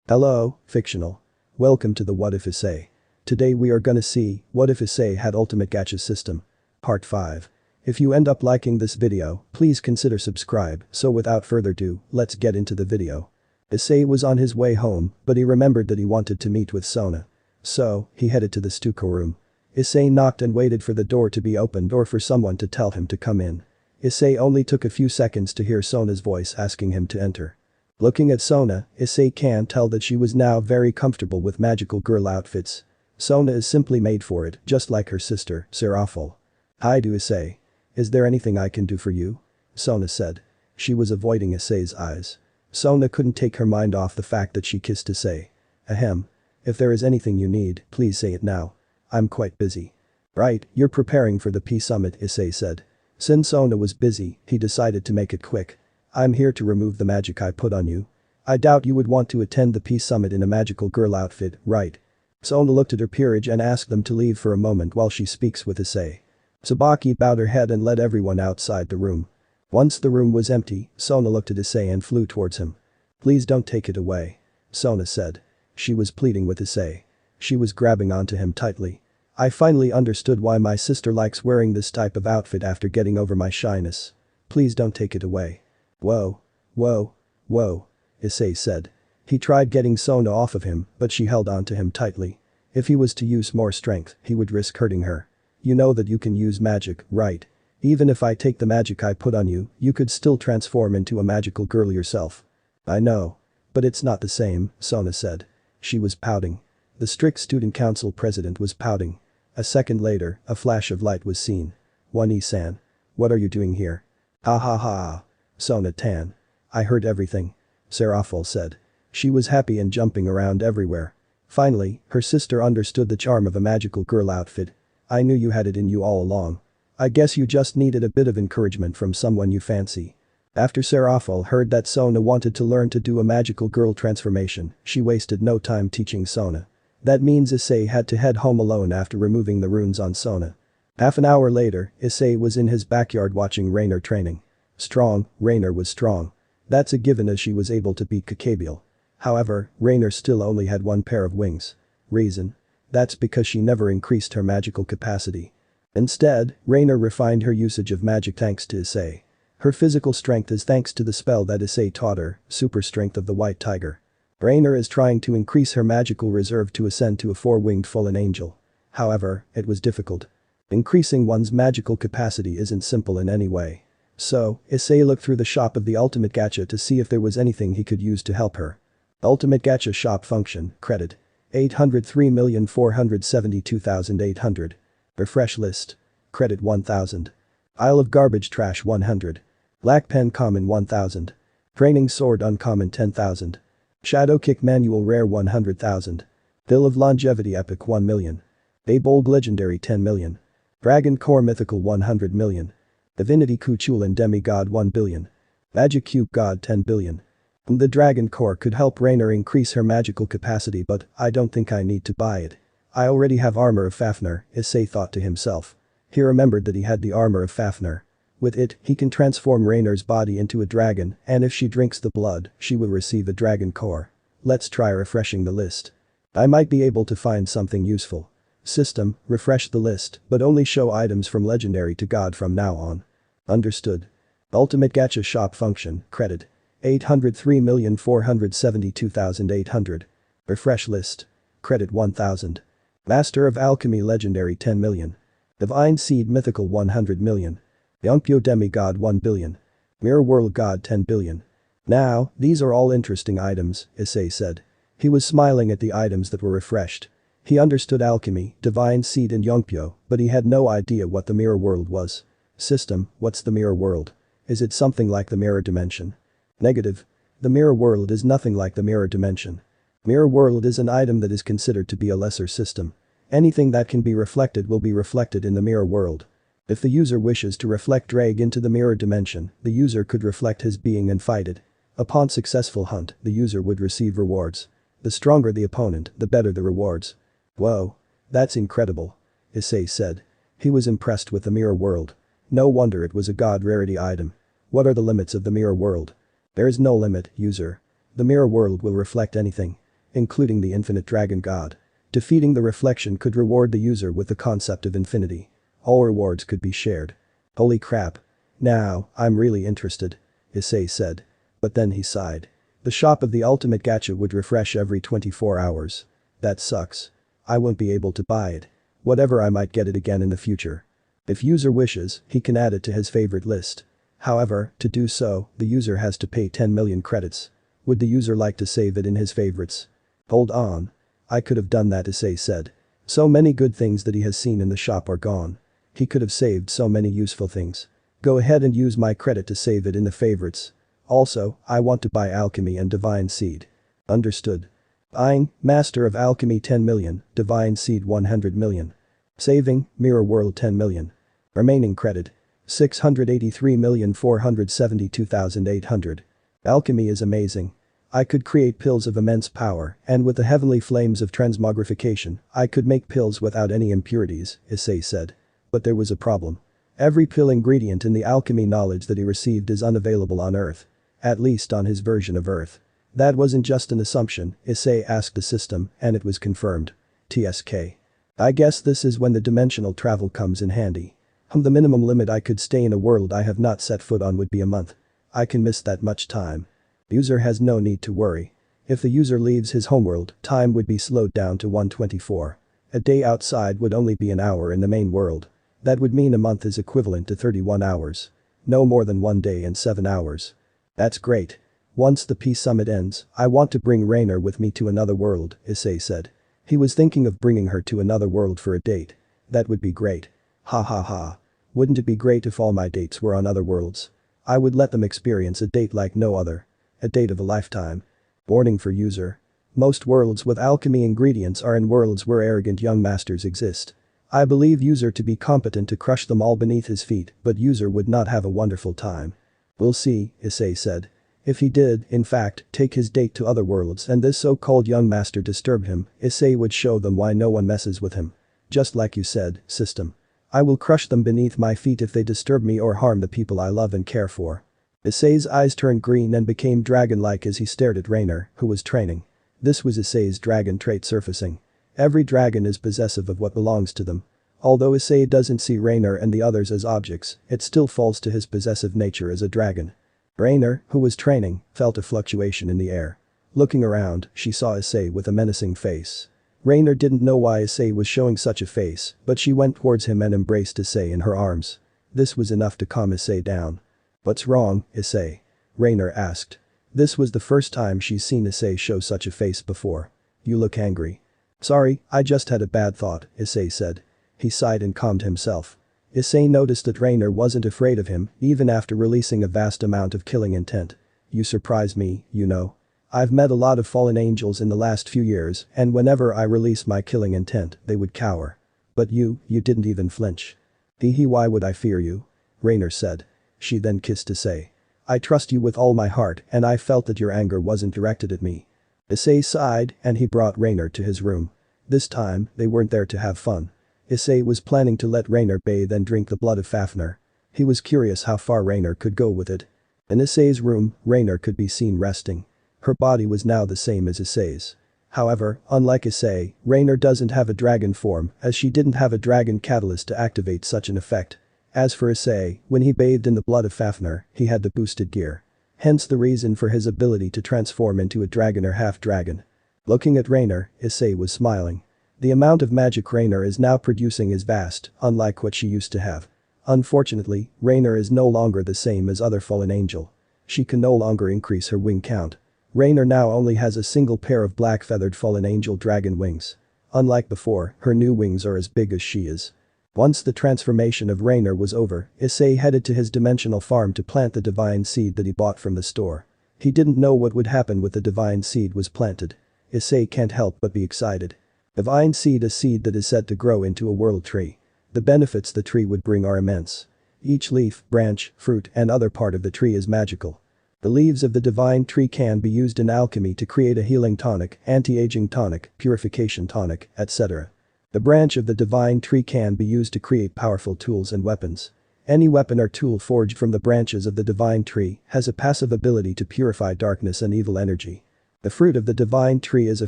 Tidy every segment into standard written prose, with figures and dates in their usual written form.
Hello, fictional. Welcome to the What If Issei. Today we are gonna see, what if Issei had ultimate gacha system? Part 5. If you end up liking this video, please consider subscribe, so without further ado, let's get into the video. Issei was on his way home, but he remembered that he wanted to meet with Sona. So, he headed to the studio room. Issei knocked and waited for the door to be opened or for someone to tell him to come in. Issei only took a few seconds to hear Sona's voice asking him to enter. Looking at Sona, Issei can tell that she was now very comfortable with magical girl outfits. Sona is simply made for it, just like her sister, Serafal. Hyoudou Issei. Is there anything I can do for you? Sona said. She was avoiding Issei's eyes. Sona couldn't take her mind off the fact that she kissed Issei. Ahem. If there is anything you need, please say it now. I'm quite busy. Right, you're preparing for the Peace Summit, Issei said. Since Sona was busy, he decided to make it quick. I'm here to remove the magic I put on you. I doubt you would want to attend the Peace Summit in a magical girl outfit, right? Sona looked at her peerage and asked them to leave for a moment while she speaks with Issei. Tsubaki bowed her head and led everyone outside the room. Once the room was empty, Sona looked at Issei and flew towards him. Please don't take it away. Sona said. She was pleading with Issei. She was grabbing onto him tightly. I finally understood why my sister likes wearing this type of outfit after getting over my shyness. Please don't take it away. Whoa. Whoa. Whoa. Issei said. He tried getting Sona off of him, but she held on to him tightly. If he was to use more strength, he would risk hurting her. You know that you can use magic, right? Even if I take the magic I put on you, you could still transform into a magical girl yourself. I know. But it's not the same, Sona said. She was pouting. The strict student council president was pouting. A second later, a flash of light was seen. Wani-san. What are you doing here? Ha ha ha. Sona Tan. I heard everything. Serafal said. She was happy and jumping around everywhere. Finally, her sister understood the charm of a magical girl outfit. I knew you had it in you all along. I guess you just needed a bit of encouragement from someone you fancy. After Serafal heard that Sona wanted to learn to do a magical girl transformation, she wasted no time teaching Sona. That means Issei had to head home alone after removing the runes on Sona. Half an hour later, Issei was in his backyard watching Rainer training. Strong, Rainer was strong. That's a given as she was able to beat Kakabiel. However, Rainer still only had one pair of wings. Reason? That's because she never increased her magical capacity. Instead, Rainer refined her usage of magic thanks to Issei. Her physical strength is thanks to the spell that Issei taught her, Super Strength of the White Tiger. Rainer is trying to increase her magical reserve to ascend to a four-winged fallen angel. However, it was difficult. Increasing one's magical capacity isn't simple in any way. So, Issei looked through the shop of the Ultimate Gacha to see if there was anything he could use to help her. Ultimate Gacha shop function, credit. 803,472,800. Refresh list. Credit 1000. Isle of Garbage Trash 100. Black Pen Common 1000. Training Sword Uncommon 10,000. Shadow Kick Manual Rare 100,000. Bill of Longevity Epic 1 million. Bold Legendary 10 million. Dragon Core Mythical 100 million. Divinity Kuchulin Demigod 1 billion. Magic Cube God 10 billion. The Dragon Core could help Rainer increase her magical capacity, but I don't think I need to buy it. I already have Armor of Fafnir, Issei thought to himself. He remembered that he had the Armor of Fafnir. With it, he can transform Rainer's body into a dragon, and if she drinks the blood, she will receive a Dragon Core. Let's try refreshing the list. I might be able to find something useful. System, refresh the list, but only show items from Legendary to God from now on. Understood. Ultimate Gacha shop function, credit. 803,472,800. Refresh list. Credit 1000. Master of Alchemy Legendary 10 million. Divine Seed Mythical 100 million. Yongpyo Demigod 1 billion. Mirror World God 10 billion. Now, these are all interesting items, Issei said. He was smiling at the items that were refreshed. He understood alchemy, divine seed and Yongpyo, but he had no idea what the mirror world was. System, what's the mirror world? Is it something like the mirror dimension? Negative. The mirror world is nothing like the mirror dimension. Mirror world is an item that is considered to be a lesser system. Anything that can be reflected will be reflected in the mirror world. If the user wishes to reflect Drag into the mirror dimension, the user could reflect his being and fight it. Upon successful hunt, the user would receive rewards. The stronger the opponent, the better the rewards. Whoa. That's incredible. Issei said. He was impressed with the mirror world. No wonder it was a god rarity item. What are the limits of the mirror world? There is no limit, user. The mirror world will reflect anything. including the infinite dragon god. Defeating the reflection could reward the user with the concept of infinity. All rewards could be shared. Holy crap. Now, I'm really interested, Issei said. But then he sighed. The shop of the ultimate gacha would refresh every 24 hours. That sucks. I won't be able to buy it. Whatever, I might get it again in the future. If user wishes, he can add it to his favorite list. However, to do so, the user has to pay 10 million credits. Would the user like to save it in his favorites? Hold on. I could have done that, Issei said. So many good things that he has seen in the shop are gone. He could have saved so many useful things. Go ahead and use my credit to save it in the favorites. Also, I want to buy Alchemy and Divine Seed. Understood. Buying, Master of Alchemy 10 million, Divine Seed 100 million. Saving, Mirror World 10 million. Remaining credit. 683,472,800. Alchemy is amazing. I could create pills of immense power, and with the heavenly flames of transmogrification, I could make pills without any impurities, Issei said. But there was a problem. Every pill ingredient in the alchemy knowledge that he received is unavailable on Earth. At least on his version of Earth. That wasn't just an assumption, Issei asked the system, and it was confirmed. TSK. I guess this is when the dimensional travel comes in handy. The minimum limit I could stay in a world I have not set foot on would be a month. I can miss that much time. User has no need to worry. If the user leaves his homeworld, time would be slowed down to 124. A day outside would only be an hour in the main world. That would mean a month is equivalent to 31 hours. No more than 1 day and 7 hours. That's great. Once the Peace Summit ends, I want to bring Rainer with me to another world, Issei said. He was thinking of bringing her to another world for a date. That would be great. Ha ha ha. Wouldn't it be great if all my dates were on other worlds? I would let them experience a date like no other. A date of a lifetime. Warning for user. Most worlds with alchemy ingredients are in worlds where arrogant young masters exist. I believe user to be competent to crush them all beneath his feet, but user would not have a wonderful time. We'll see, Issei said. If he did, in fact, take his date to other worlds and this so-called young master disturbed him, Issei would show them why no one messes with him. Just like you said, system. I will crush them beneath my feet if they disturb me or harm the people I love and care for. Issei's eyes turned green and became dragon-like as he stared at Rainer, who was training. This was Issei's dragon trait surfacing. Every dragon is possessive of what belongs to them. Although Issei doesn't see Rainer and the others as objects, it still falls to his possessive nature as a dragon. Rainer, who was training, felt a fluctuation in the air. Looking around, she saw Issei with a menacing face. Rainer didn't know why Issei was showing such a face, but she went towards him and embraced Issei in her arms. This was enough to calm Issei down. What's wrong, Issei? Rainer asked. This was the first time she's seen Issei show such a face before. You look angry. Sorry, I just had a bad thought, Issei said. He sighed and calmed himself. Issei noticed that Rainer wasn't afraid of him, even after releasing a vast amount of killing intent. You surprise me, you know. I've met a lot of fallen angels in the last few years, and whenever I release my killing intent, they would cower. But you didn't even flinch. Why would I fear you? Rainer said. She then kissed Issei. I trust you with all my heart and I felt that your anger wasn't directed at me. Issei sighed and he brought Rainer to his room. This time, they weren't there to have fun. Issei was planning to let Rainer bathe and drink the blood of Fafnir. He was curious how far Rainer could go with it. In Issei's room, Rainer could be seen resting. Her body was now the same as Issei's. However, unlike Issei, Rainer doesn't have a dragon form as she didn't have a dragon catalyst to activate such an effect. As for Issei, when he bathed in the blood of Fafnir, he had the boosted gear. Hence the reason for his ability to transform into a dragon or half-dragon. Looking at Rainer, Issei was smiling. The amount of magic Rainer is now producing is vast, unlike what she used to have. Unfortunately, Rainer is no longer the same as other fallen angel. She can no longer increase her wing count. Rainer now only has a single pair of black-feathered fallen angel dragon wings. Unlike before, her new wings are as big as she is. Once the transformation of Rainer was over, Issei headed to his dimensional farm to plant the divine seed that he bought from the store. He didn't know what would happen when the divine seed was planted. Issei can't help but be excited. Divine seed, a seed that is said to grow into a world tree. The benefits the tree would bring are immense. Each leaf, branch, fruit and other part of the tree is magical. The leaves of the divine tree can be used in alchemy to create a healing tonic, anti-aging tonic, purification tonic, etc. The branch of the divine tree can be used to create powerful tools and weapons. Any weapon or tool forged from the branches of the divine tree has a passive ability to purify darkness and evil energy. The fruit of the divine tree is a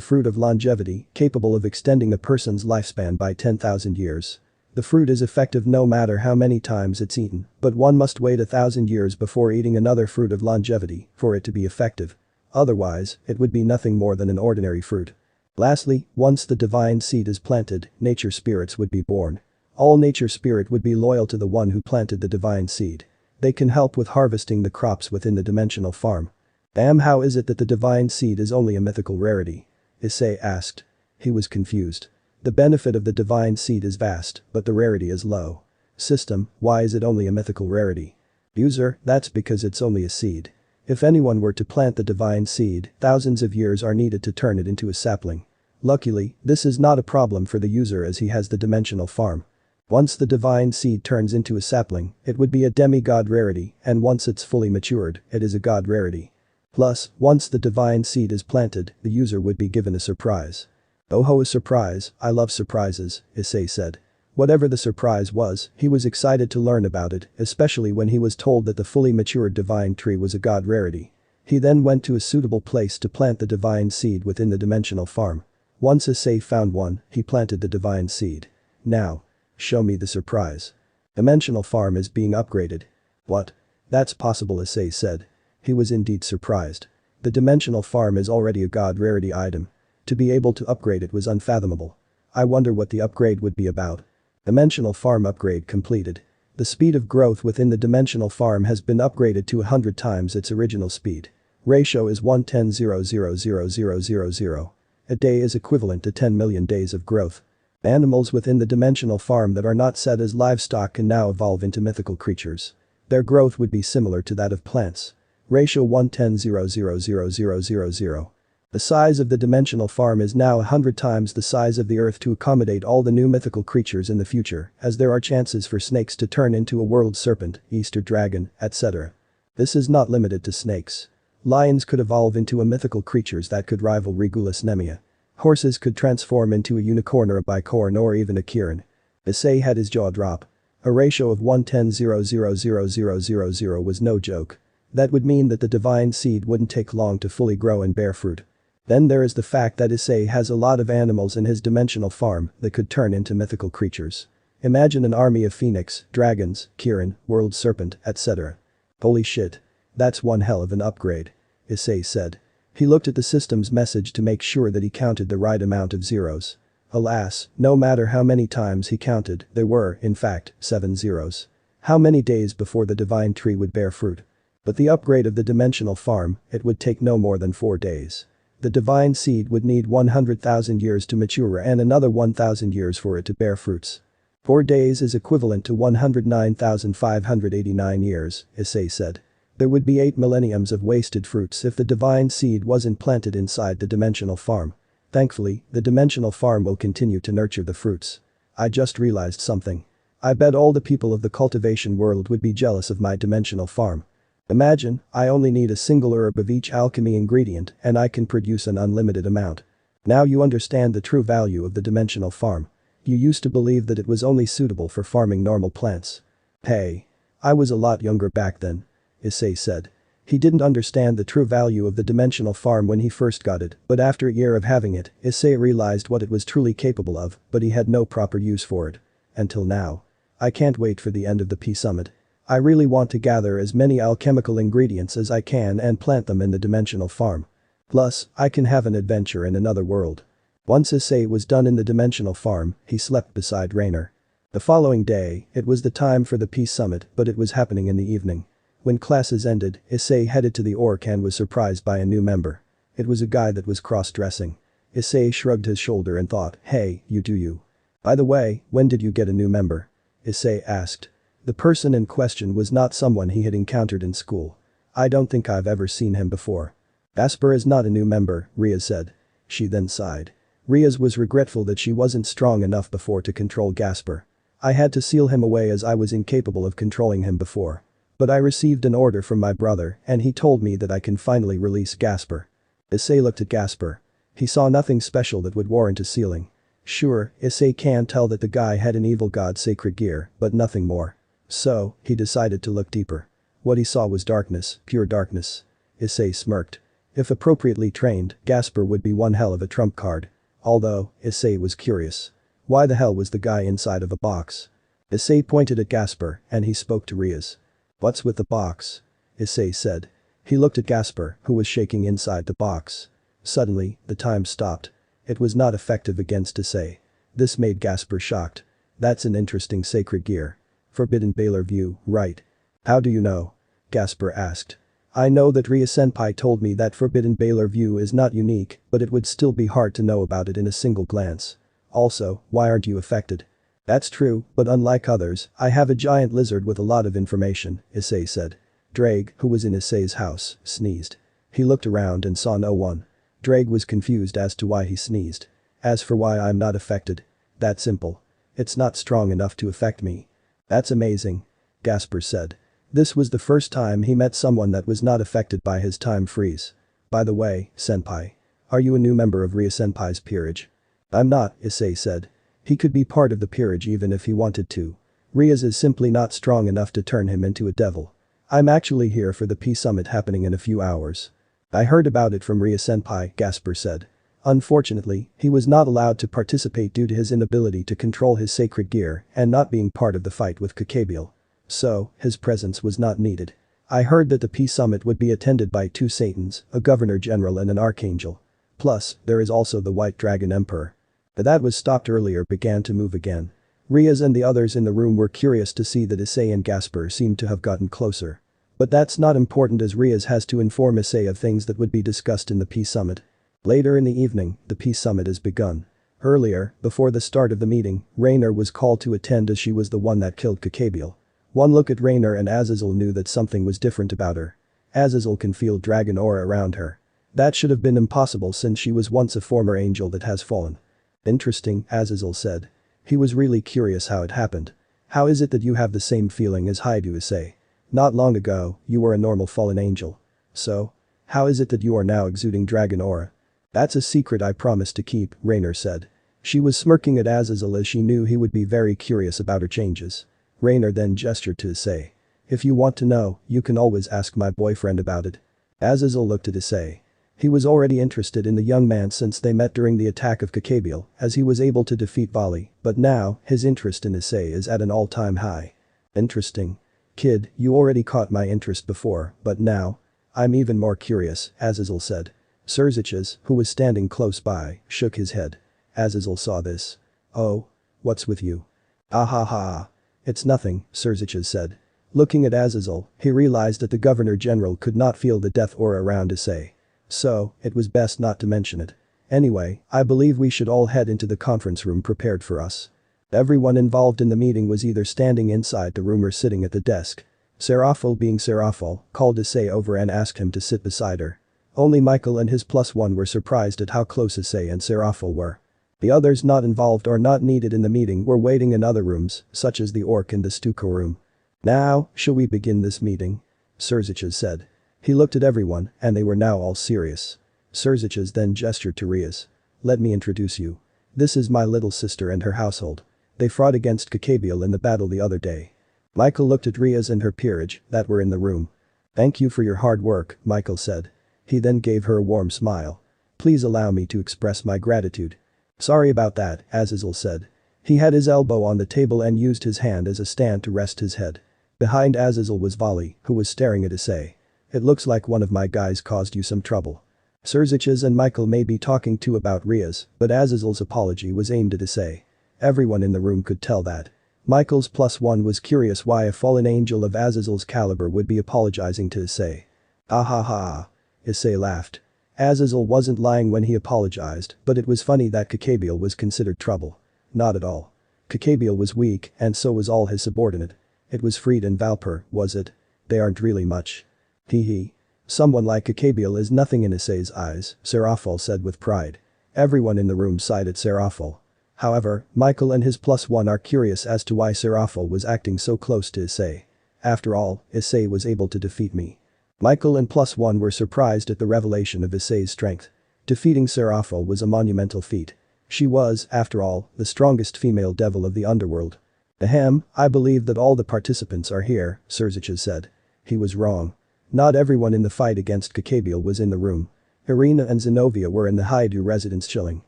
fruit of longevity, capable of extending a person's lifespan by 10,000 years. The fruit is effective no matter how many times it's eaten, but one must wait 1,000 years before eating another fruit of longevity for it to be effective. Otherwise, it would be nothing more than an ordinary fruit. Lastly, once the divine seed is planted, nature spirits would be born. All nature spirit would be loyal to the one who planted the divine seed. They can help with harvesting the crops within the dimensional farm. Damn, how is it that the divine seed is only a mythical rarity? Issei asked. He was confused. The benefit of the divine seed is vast, but the rarity is low. System, why is it only a mythical rarity? User, that's because it's only a seed. If anyone were to plant the divine seed, thousands of years are needed to turn it into a sapling. Luckily, this is not a problem for the user as he has the dimensional farm. Once the divine seed turns into a sapling, it would be a demigod rarity, and once it's fully matured, it is a god rarity. Plus, once the divine seed is planted, the user would be given a surprise. Oh ho, a surprise, I love surprises, Issei said. Whatever the surprise was, he was excited to learn about it, especially when he was told that the fully matured divine tree was a god rarity. He then went to a suitable place to plant the divine seed within the dimensional farm. Once Issei found one, he planted the divine seed. Now, show me the surprise. Dimensional farm is being upgraded. What? That's possible, Issei said. He was indeed surprised. The dimensional farm is already a god rarity item. To be able to upgrade it was unfathomable. I wonder what the upgrade would be about. Dimensional farm upgrade completed. The speed of growth within the dimensional farm has been upgraded to 100 times its original speed. Ratio is 1:10,000,000. A day is equivalent to 10 million days of growth. Animals within the dimensional farm that are not set as livestock can now evolve into mythical creatures. Their growth would be similar to that of plants. Ratio 1:10,000,000. The size of the dimensional farm is now 100 times the size of the Earth to accommodate all the new mythical creatures in the future, as there are chances for snakes to turn into a world serpent, Easter dragon, etc. This is not limited to snakes. Lions could evolve into a mythical creatures that could rival Regulus Nemia. Horses could transform into a unicorn or a bicorn or even a Kirin. Issei had his jaw drop. A ratio of 1:10,000,000 was no joke. That would mean that the divine seed wouldn't take long to fully grow and bear fruit. Then there is the fact that Issei has a lot of animals in his dimensional farm that could turn into mythical creatures. Imagine an army of phoenix, dragons, Kirin, world serpent, etc. Holy shit. That's one hell of an upgrade, Issei said. He looked at the system's message to make sure that he counted the right amount of zeros. Alas, no matter how many times he counted, there were, in fact, 7 zeros. How many days before the divine tree would bear fruit? But the upgrade of the dimensional farm, it would take no more than 4 days. The divine seed would need 100,000 years to mature and another 1,000 years for it to bear fruits. 4 days is equivalent to 109,589 years, Issei said. There would be 8 millenniums of wasted fruits if the divine seed wasn't planted inside the dimensional farm. Thankfully, the dimensional farm will continue to nurture the fruits. I just realized something. I bet all the people of the cultivation world would be jealous of my dimensional farm. Imagine, I only need a single herb of each alchemy ingredient and I can produce an unlimited amount. Now you understand the true value of the dimensional farm. You used to believe that it was only suitable for farming normal plants. Hey. I was a lot younger back then, Issei said. He didn't understand the true value of the dimensional farm when he first got it, but after a year of having it, Issei realized what it was truly capable of, but he had no proper use for it. Until now. I can't wait for the end of the P Summit. I really want to gather as many alchemical ingredients as I can and plant them in the dimensional farm. Plus, I can have an adventure in another world. Once Issei was done in the dimensional farm, he slept beside Rainer. The following day, it was the time for the Peace Summit, but it was happening in the evening. When classes ended, Issei headed to the Orc and was surprised by a new member. It was a guy that was cross-dressing. Issei shrugged his shoulder and thought, hey, you. By the way, when did you get a new member? Issei asked. The person in question was not someone he had encountered in school. I don't think I've ever seen him before. Gasper is not a new member, Ria said. She then sighed. Riaz was regretful that she wasn't strong enough before to control Gasper. I had to seal him away as I was incapable of controlling him before. But I received an order from my brother and he told me that I can finally release Gasper. Issei looked at Gasper. He saw nothing special that would warrant a sealing. Sure, Issei can tell that the guy had an evil god sacred gear, but nothing more. So, he decided to look deeper. What he saw was darkness, pure darkness. Issei smirked. If appropriately trained, Gasper would be one hell of a trump card. Although, Issei was curious. Why the hell was the guy inside of a box? Issei pointed at Gasper and he spoke to Riaz. "What's with the box?" Issei said. He looked at Gasper, who was shaking inside the box. Suddenly, the time stopped. It was not effective against Issei. This made Gasper shocked. "That's an interesting sacred gear. Forbidden Baylor view, right?" "How do you know?" Gasper asked. "I know that Ria-senpai told me that Forbidden Baylor view is not unique, but it would still be hard to know about it in a single glance. Also, why aren't you affected?" "That's true, but unlike others, I have a giant lizard with a lot of information," Issei said. Drake, who was in Issei's house, sneezed. He looked around and saw no one. Drake was confused as to why he sneezed. "As for why I'm not affected. That's simple. It's not strong enough to affect me." "That's amazing," Gasper said. This was the first time he met someone that was not affected by his time freeze. "By the way, senpai. Are you a new member of Ria-senpai's peerage?" "I'm not," Issei said. He could be part of the peerage even if he wanted to. Riaz is simply not strong enough to turn him into a devil. "I'm actually here for the Peace Summit happening in a few hours." "I heard about it from Ria-senpai," Gasper said. Unfortunately, he was not allowed to participate due to his inability to control his sacred gear and not being part of the fight with Kakabiel. So, his presence was not needed. "I heard that the Peace Summit would be attended by 2 Satans, a Governor General and an Archangel. Plus, there is also the White Dragon Emperor." That was stopped earlier began to move again. Riaz and the others in the room were curious to see that Issei and Gasper seemed to have gotten closer. But that's not important as Riaz has to inform Issei of things that would be discussed in the Peace Summit. Later in the evening, the Peace Summit has begun. Earlier, before the start of the meeting, Rainer was called to attend as she was the one that killed Kakabiel. One look at Rainer and Azazel knew that something was different about her. Azazel can feel dragon aura around her. That should have been impossible since she was once a former angel that has fallen. "Interesting," Azazel said. He was really curious how it happened. "How is it that you have the same feeling as Hyoudou Issei? Not long ago, you were a normal fallen angel. So? How is it that you are now exuding dragon aura?" "That's a secret I promised to keep," Rainer said. She was smirking at Azazel as she knew he would be very curious about her changes. Rainer then gestured to Issei. "If you want to know, you can always ask my boyfriend about it." Azazel looked at Issei. He was already interested in the young man since they met during the attack of Kakabiel, as he was able to defeat Vali, but now, his interest in Issei is at an all-time high. "Interesting. Kid, you already caught my interest before, but now? I'm even more curious," Azazel said. Serziches, who was standing close by, shook his head. Azazel saw this. "Oh? What's with you?" "Ah ha ha. It's nothing," Serziches said. Looking at Azazel, he realized that the Governor General could not feel the death aura around Issei. So, it was best not to mention it. "Anyway, I believe we should all head into the conference room prepared for us." Everyone involved in the meeting was either standing inside the room or sitting at the desk. Seraphil, being Seraphil, called Issei over and asked him to sit beside her. Only Michael and his +1 were surprised at how close Issei and Seraphil were. The others not involved or not needed in the meeting were waiting in other rooms, such as the Orc and the Stuka room. "Now, shall we begin this meeting?" Serziches said. He looked at everyone, and they were now all serious. Serziches then gestured to Riaz. "Let me introduce you. This is my little sister and her household. They fought against Kakabiel in the battle the other day." Michael looked at Riaz and her peerage that were in the room. "Thank you for your hard work," Michael said. He then gave her a warm smile. "Please allow me to express my gratitude." "Sorry about that," Azazel said. He had his elbow on the table and used his hand as a stand to rest his head. Behind Azazel was Vali, who was staring at Issei. "It looks like one of my guys caused you some trouble." Serziches and Michael may be talking too about Riaz, but Azazel's apology was aimed at Issei. Everyone in the room could tell that. Michael's +1 was curious why a fallen angel of Azazel's caliber would be apologizing to Issei. "Ah ha ha." Issei laughed. Azazel wasn't lying when he apologized, but it was funny that Kakabiel was considered trouble. Not at all. Kakabiel was weak and so was all his subordinate. It was Fried and Valper, was it? They aren't really much. Hee hee. Someone like Kakabiel is nothing in Issei's eyes, Seraphil said with pride. Everyone in the room sighed at Seraphil. However, Michael and his +1 are curious as to why Seraphil was acting so close to Issei. After all, Issei was able to defeat me. Michael and +1 were surprised at the revelation of Issei's strength. Defeating Seraphil was a monumental feat. She was, after all, the strongest female devil of the underworld. "Ahem, I believe that all the participants are here," Serziches said. He was wrong. Not everyone in the fight against Kakabiel was in the room. Irina and Zenobia were in the Hyoudou residence chilling.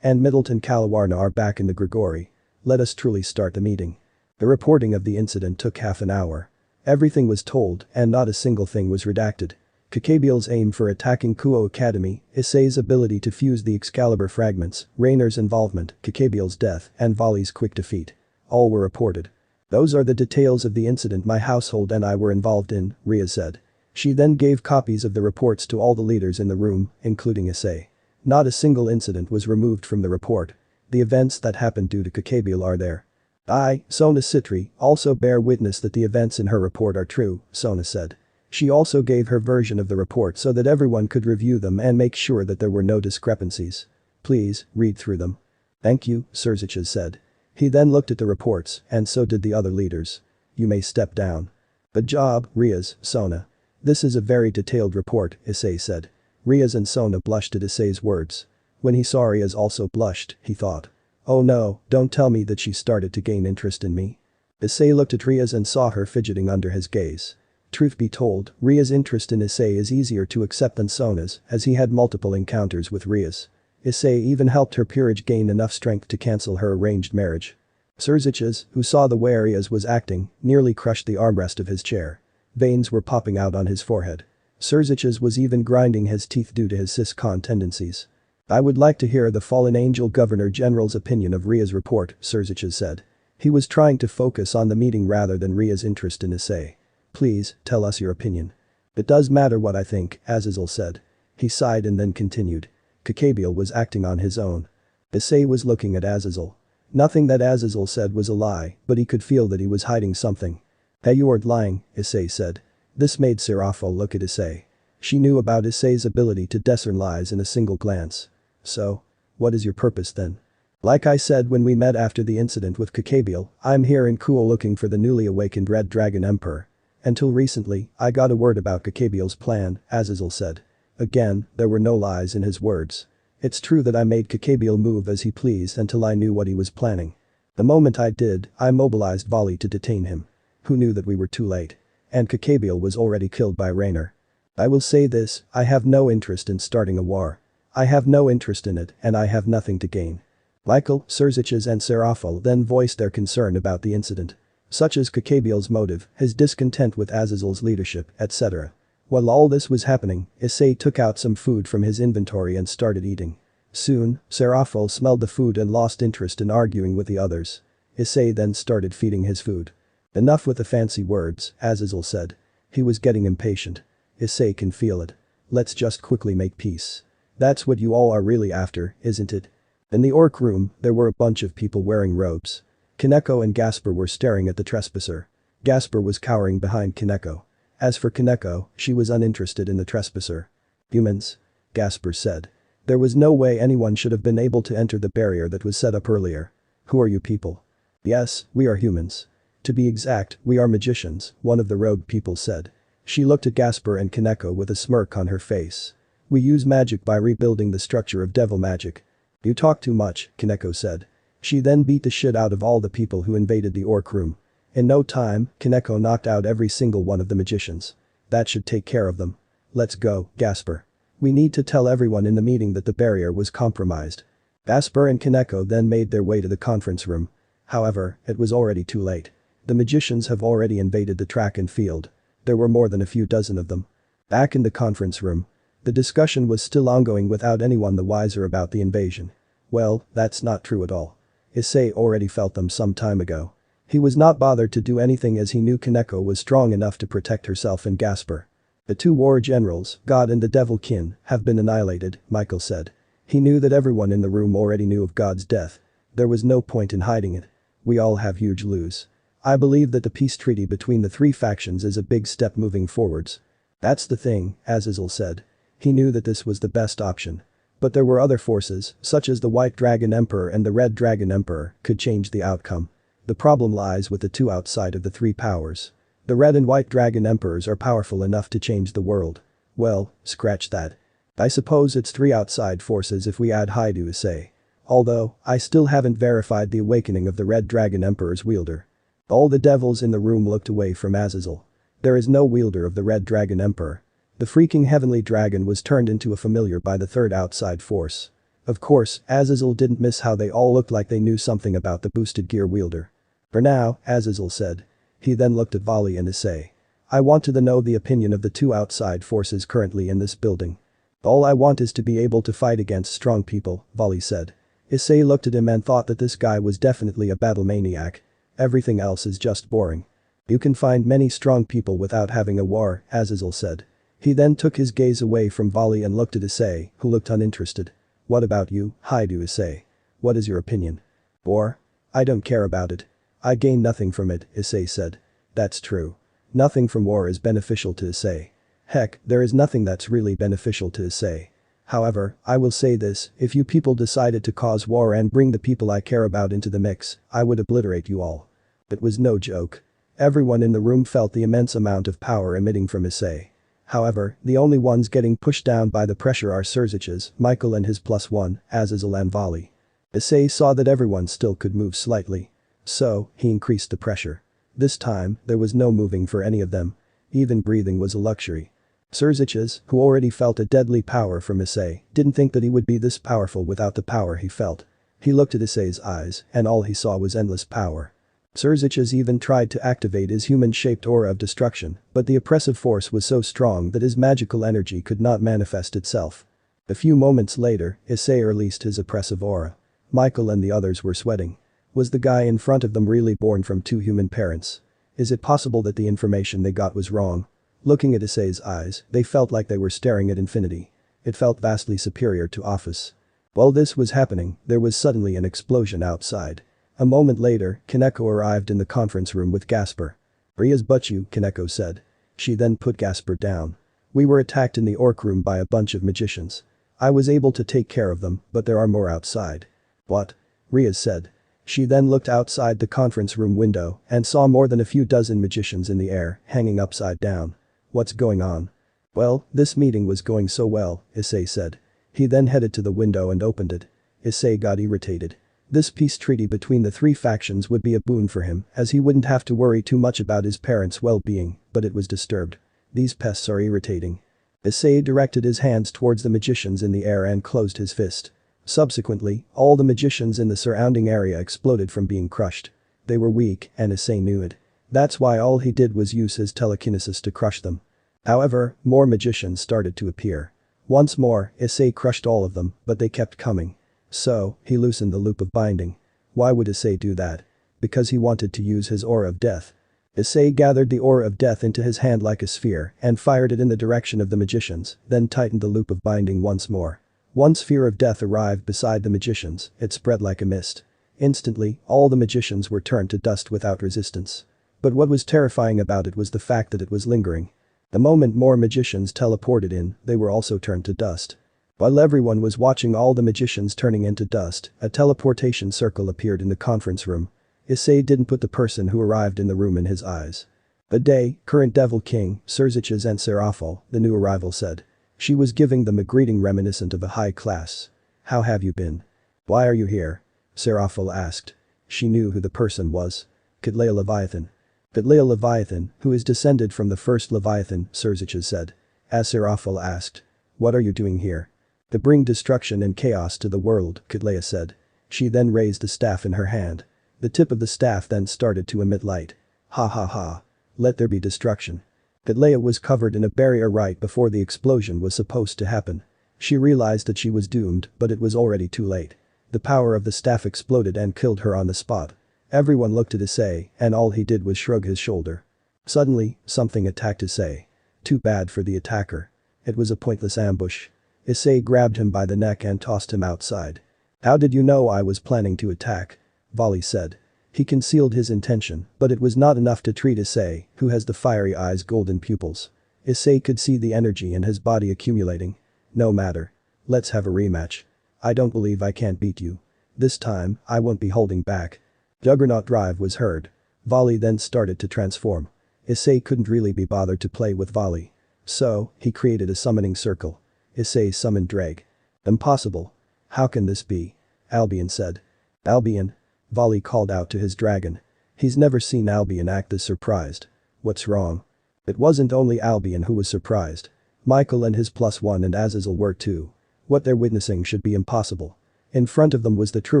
And Middleton Kalawarna are back in the Grigori. Let us truly start the meeting. The reporting of the incident took half an hour. Everything was told and not a single thing was redacted. Kakabiel's aim for attacking Kuo Academy, Issei's ability to fuse the Excalibur fragments, Rainer's involvement, Kakabiel's death, and Volley's quick defeat. All were reported. Those are the details of the incident my household and I were involved in, Ria said. She then gave copies of the reports to all the leaders in the room, including Issei. Not a single incident was removed from the report. The events that happened due to Kakabiel are there. I, Sona Citri, also bear witness that the events in her report are true, Sona said. She also gave her version of the report so that everyone could review them and make sure that there were no discrepancies. Please, read through them. Thank you, Surziches said. He then looked at the reports, and so did the other leaders. You may step down. Good job, Riaz, Sona. This is a very detailed report, Issei said. Riaz and Sona blushed at Issei's words. When he saw Riaz also blushed, he thought. Oh no, don't tell me that she started to gain interest in me. Issei looked at Riaz and saw her fidgeting under his gaze. Truth be told, Riaz's interest in Issei is easier to accept than Sona's, as he had multiple encounters with Riaz. Issei even helped her peerage gain enough strength to cancel her arranged marriage. Surziches, who saw the way Riaz was acting, nearly crushed the armrest of his chair. Veins were popping out on his forehead. Surziches was even grinding his teeth due to his cis-con tendencies. I would like to hear the fallen angel Governor General's opinion of Riaz's report, Surziches said. He was trying to focus on the meeting rather than Riaz's interest in Issei. Please, tell us your opinion. It does matter what I think, Azazel said. He sighed and then continued. Kakabiel was acting on his own. Issei was looking at Azazel. Nothing that Azazel said was a lie, but he could feel that he was hiding something. Hey, you aren't lying, Issei said. This made Serafo look at Issei. She knew about Issei's ability to discern lies in a single glance. So? What is your purpose then? Like I said when we met after the incident with Kakabiel, I'm here in Kuo looking for the newly awakened Red Dragon Emperor. Until recently, I got a word about Kakabiel's plan, Azazel said. Again, there were no lies in his words. It's true that I made Kakabiel move as he pleased until I knew what he was planning. The moment I did, I mobilized Volley to detain him. Who knew that we were too late? And Kakabiel was already killed by Rainer. I will say this, I have no interest in starting a war. I have no interest in it and I have nothing to gain. Michael, Surziches and Serafo then voiced their concern about the incident. Such as Kakabiel's motive, his discontent with Azazel's leadership, etc. While all this was happening, Issei took out some food from his inventory and started eating. Soon, Serafo smelled the food and lost interest in arguing with the others. Issei then started feeding his food. Enough with the fancy words, Azazel said. He was getting impatient. Issei can feel it. Let's just quickly make peace. That's what you all are really after, isn't it? In the orc room, there were a bunch of people wearing robes. Kaneko and Gasper were staring at the trespasser. Gasper was cowering behind Kaneko. As for Kaneko, she was uninterested in the trespasser. Humans? Gasper said. There was no way anyone should have been able to enter the barrier that was set up earlier. Who are you people? Yes, we are humans. To be exact, we are magicians, one of the robed people said. She looked at Gasper and Kaneko with a smirk on her face. We use magic by rebuilding the structure of devil magic. You talk too much, Kaneko said. She then beat the shit out of all the people who invaded the orc room. In no time, Kaneko knocked out every single one of the magicians. That should take care of them. Let's go, Gasper. We need to tell everyone in the meeting that the barrier was compromised. Gasper and Kaneko then made their way to the conference room. However, it was already too late. The magicians have already invaded the track and field. There were more than a few dozen of them. Back in the conference room. The discussion was still ongoing without anyone the wiser about the invasion. Well, that's not true at all. Issei already felt them some time ago. He was not bothered to do anything as he knew Kaneko was strong enough to protect herself and Gasper. The two war generals, God and the Devil Kin, have been annihilated, Michael said. He knew that everyone in the room already knew of God's death. There was no point in hiding it. We all have huge lose. I believe that the peace treaty between the three factions is a big step moving forwards. That's the thing, Azazel said. He knew that this was the best option. But there were other forces, such as the White Dragon Emperor and the Red Dragon Emperor, could change the outcome. The problem lies with the two outside of the three powers. The Red and White Dragon Emperors are powerful enough to change the world. Well, scratch that. I suppose it's three outside forces if we add Hyoudou Issei. Although, I still haven't verified the awakening of the Red Dragon Emperor's wielder. All the devils in the room looked away from Azazel. There is no wielder of the Red Dragon Emperor. The freaking heavenly dragon was turned into a familiar by the third outside force. Of course, Azazel didn't miss how they all looked like they knew something about the boosted gear wielder. For now, Azazel said. He then looked at Volley and Issei. I want to know the opinion of the two outside forces currently in this building. All I want is to be able to fight against strong people, Volley said. Issei looked at him and thought that this guy was definitely a battle maniac. Everything else is just boring. You can find many strong people without having a war, Azazel said. He then took his gaze away from Volley and looked at Issei, who looked uninterested. What about you, Hyoudou, Issei? What is your opinion? War? I don't care about it. I gain nothing from it, Issei said. That's true. Nothing from war is beneficial to Issei. Heck, there is nothing that's really beneficial to Issei. However, I will say this, if you people decided to cause war and bring the people I care about into the mix, I would obliterate you all. It was no joke. Everyone in the room felt the immense amount of power emitting from Issei. However, the only ones getting pushed down by the pressure are Surzich's, Michael and his +1, Azazel and Volley. Issei saw that everyone still could move slightly. So, he increased the pressure. This time, there was no moving for any of them. Even breathing was a luxury. Surzich's, who already felt a deadly power from Issei, didn't think that he would be this powerful without the power he felt. He looked at Issei's eyes, and all he saw was endless power. Surzich's even tried to activate his human-shaped aura of destruction, but the oppressive force was so strong that his magical energy could not manifest itself. A few moments later, Issei released his oppressive aura. Michael and the others were sweating. Was the guy in front of them really born from two human parents? Is it possible that the information they got was wrong? Looking at Issei's eyes, they felt like they were staring at infinity. It felt vastly superior to Office. While this was happening, there was suddenly an explosion outside. A moment later, Kaneko arrived in the conference room with Gasper. Ria's but you, Kaneko said. She then put Gasper down. We were attacked in the orc room by a bunch of magicians. I was able to take care of them, but there are more outside. What? Ria said. She then looked outside the conference room window and saw more than a few dozen magicians in the air, hanging upside down. What's going on? Well, this meeting was going so well, Issei said. He then headed to the window and opened it. Issei got irritated. This peace treaty between the three factions would be a boon for him as he wouldn't have to worry too much about his parents' well-being, but it was disturbed. These pests are irritating. Issei directed his hands towards the magicians in the air and closed his fist. Subsequently, all the magicians in the surrounding area exploded from being crushed. They were weak and Issei knew it. That's why all he did was use his telekinesis to crush them. However, more magicians started to appear. Once more, Issei crushed all of them, but they kept coming. So, he loosened the loop of binding. Why would Issei do that? Because he wanted to use his aura of death. Issei gathered the aura of death into his hand like a sphere and fired it in the direction of the magicians, then tightened the loop of binding once more. One sphere of death arrived beside the magicians, it spread like a mist. Instantly, all the magicians were turned to dust without resistance. But what was terrifying about it was the fact that it was lingering. The moment more magicians teleported in, they were also turned to dust. While everyone was watching all the magicians turning into dust, a teleportation circle appeared in the conference room. Issei didn't put the person who arrived in the room in his eyes. "Good day, current Devil King, Surzich's and Seraphol," the new arrival said. She was giving them a greeting reminiscent of a high class. "How have you been? Why are you here?" Seraphol asked. She knew who the person was. Kedleia Leviathan. Kedleia Leviathan, who is descended from the first Leviathan, Surzich said. As Seraphol asked. "What are you doing here?" "To bring destruction and chaos to the world," Kedleia said. She then raised a staff in her hand. The tip of the staff then started to emit light. Ha ha ha. Let there be destruction. Kedleia was covered in a barrier right before the explosion was supposed to happen. She realized that she was doomed, but it was already too late. The power of the staff exploded and killed her on the spot. Everyone looked at Issei, and all he did was shrug his shoulder. Suddenly, something attacked Issei. Too bad for the attacker. It was a pointless ambush. Issei grabbed him by the neck and tossed him outside. "How did you know I was planning to attack?" Volley said. He concealed his intention, but it was not enough to treat Issei, who has the fiery eyes golden pupils. Issei could see the energy in his body accumulating. "No matter. Let's have a rematch. I don't believe I can't beat you. This time, I won't be holding back." Juggernaut Drive was heard. Volley then started to transform. Issei couldn't really be bothered to play with Volley. So, he created a summoning circle. Issei summoned Drake. "Impossible. How can this be?" Albion said. "Albion?" Volley called out to his dragon. He's never seen Albion act this surprised. "What's wrong?" It wasn't only Albion who was surprised. Michael and his +1 and Azazel were too. What they're witnessing should be impossible. In front of them was the true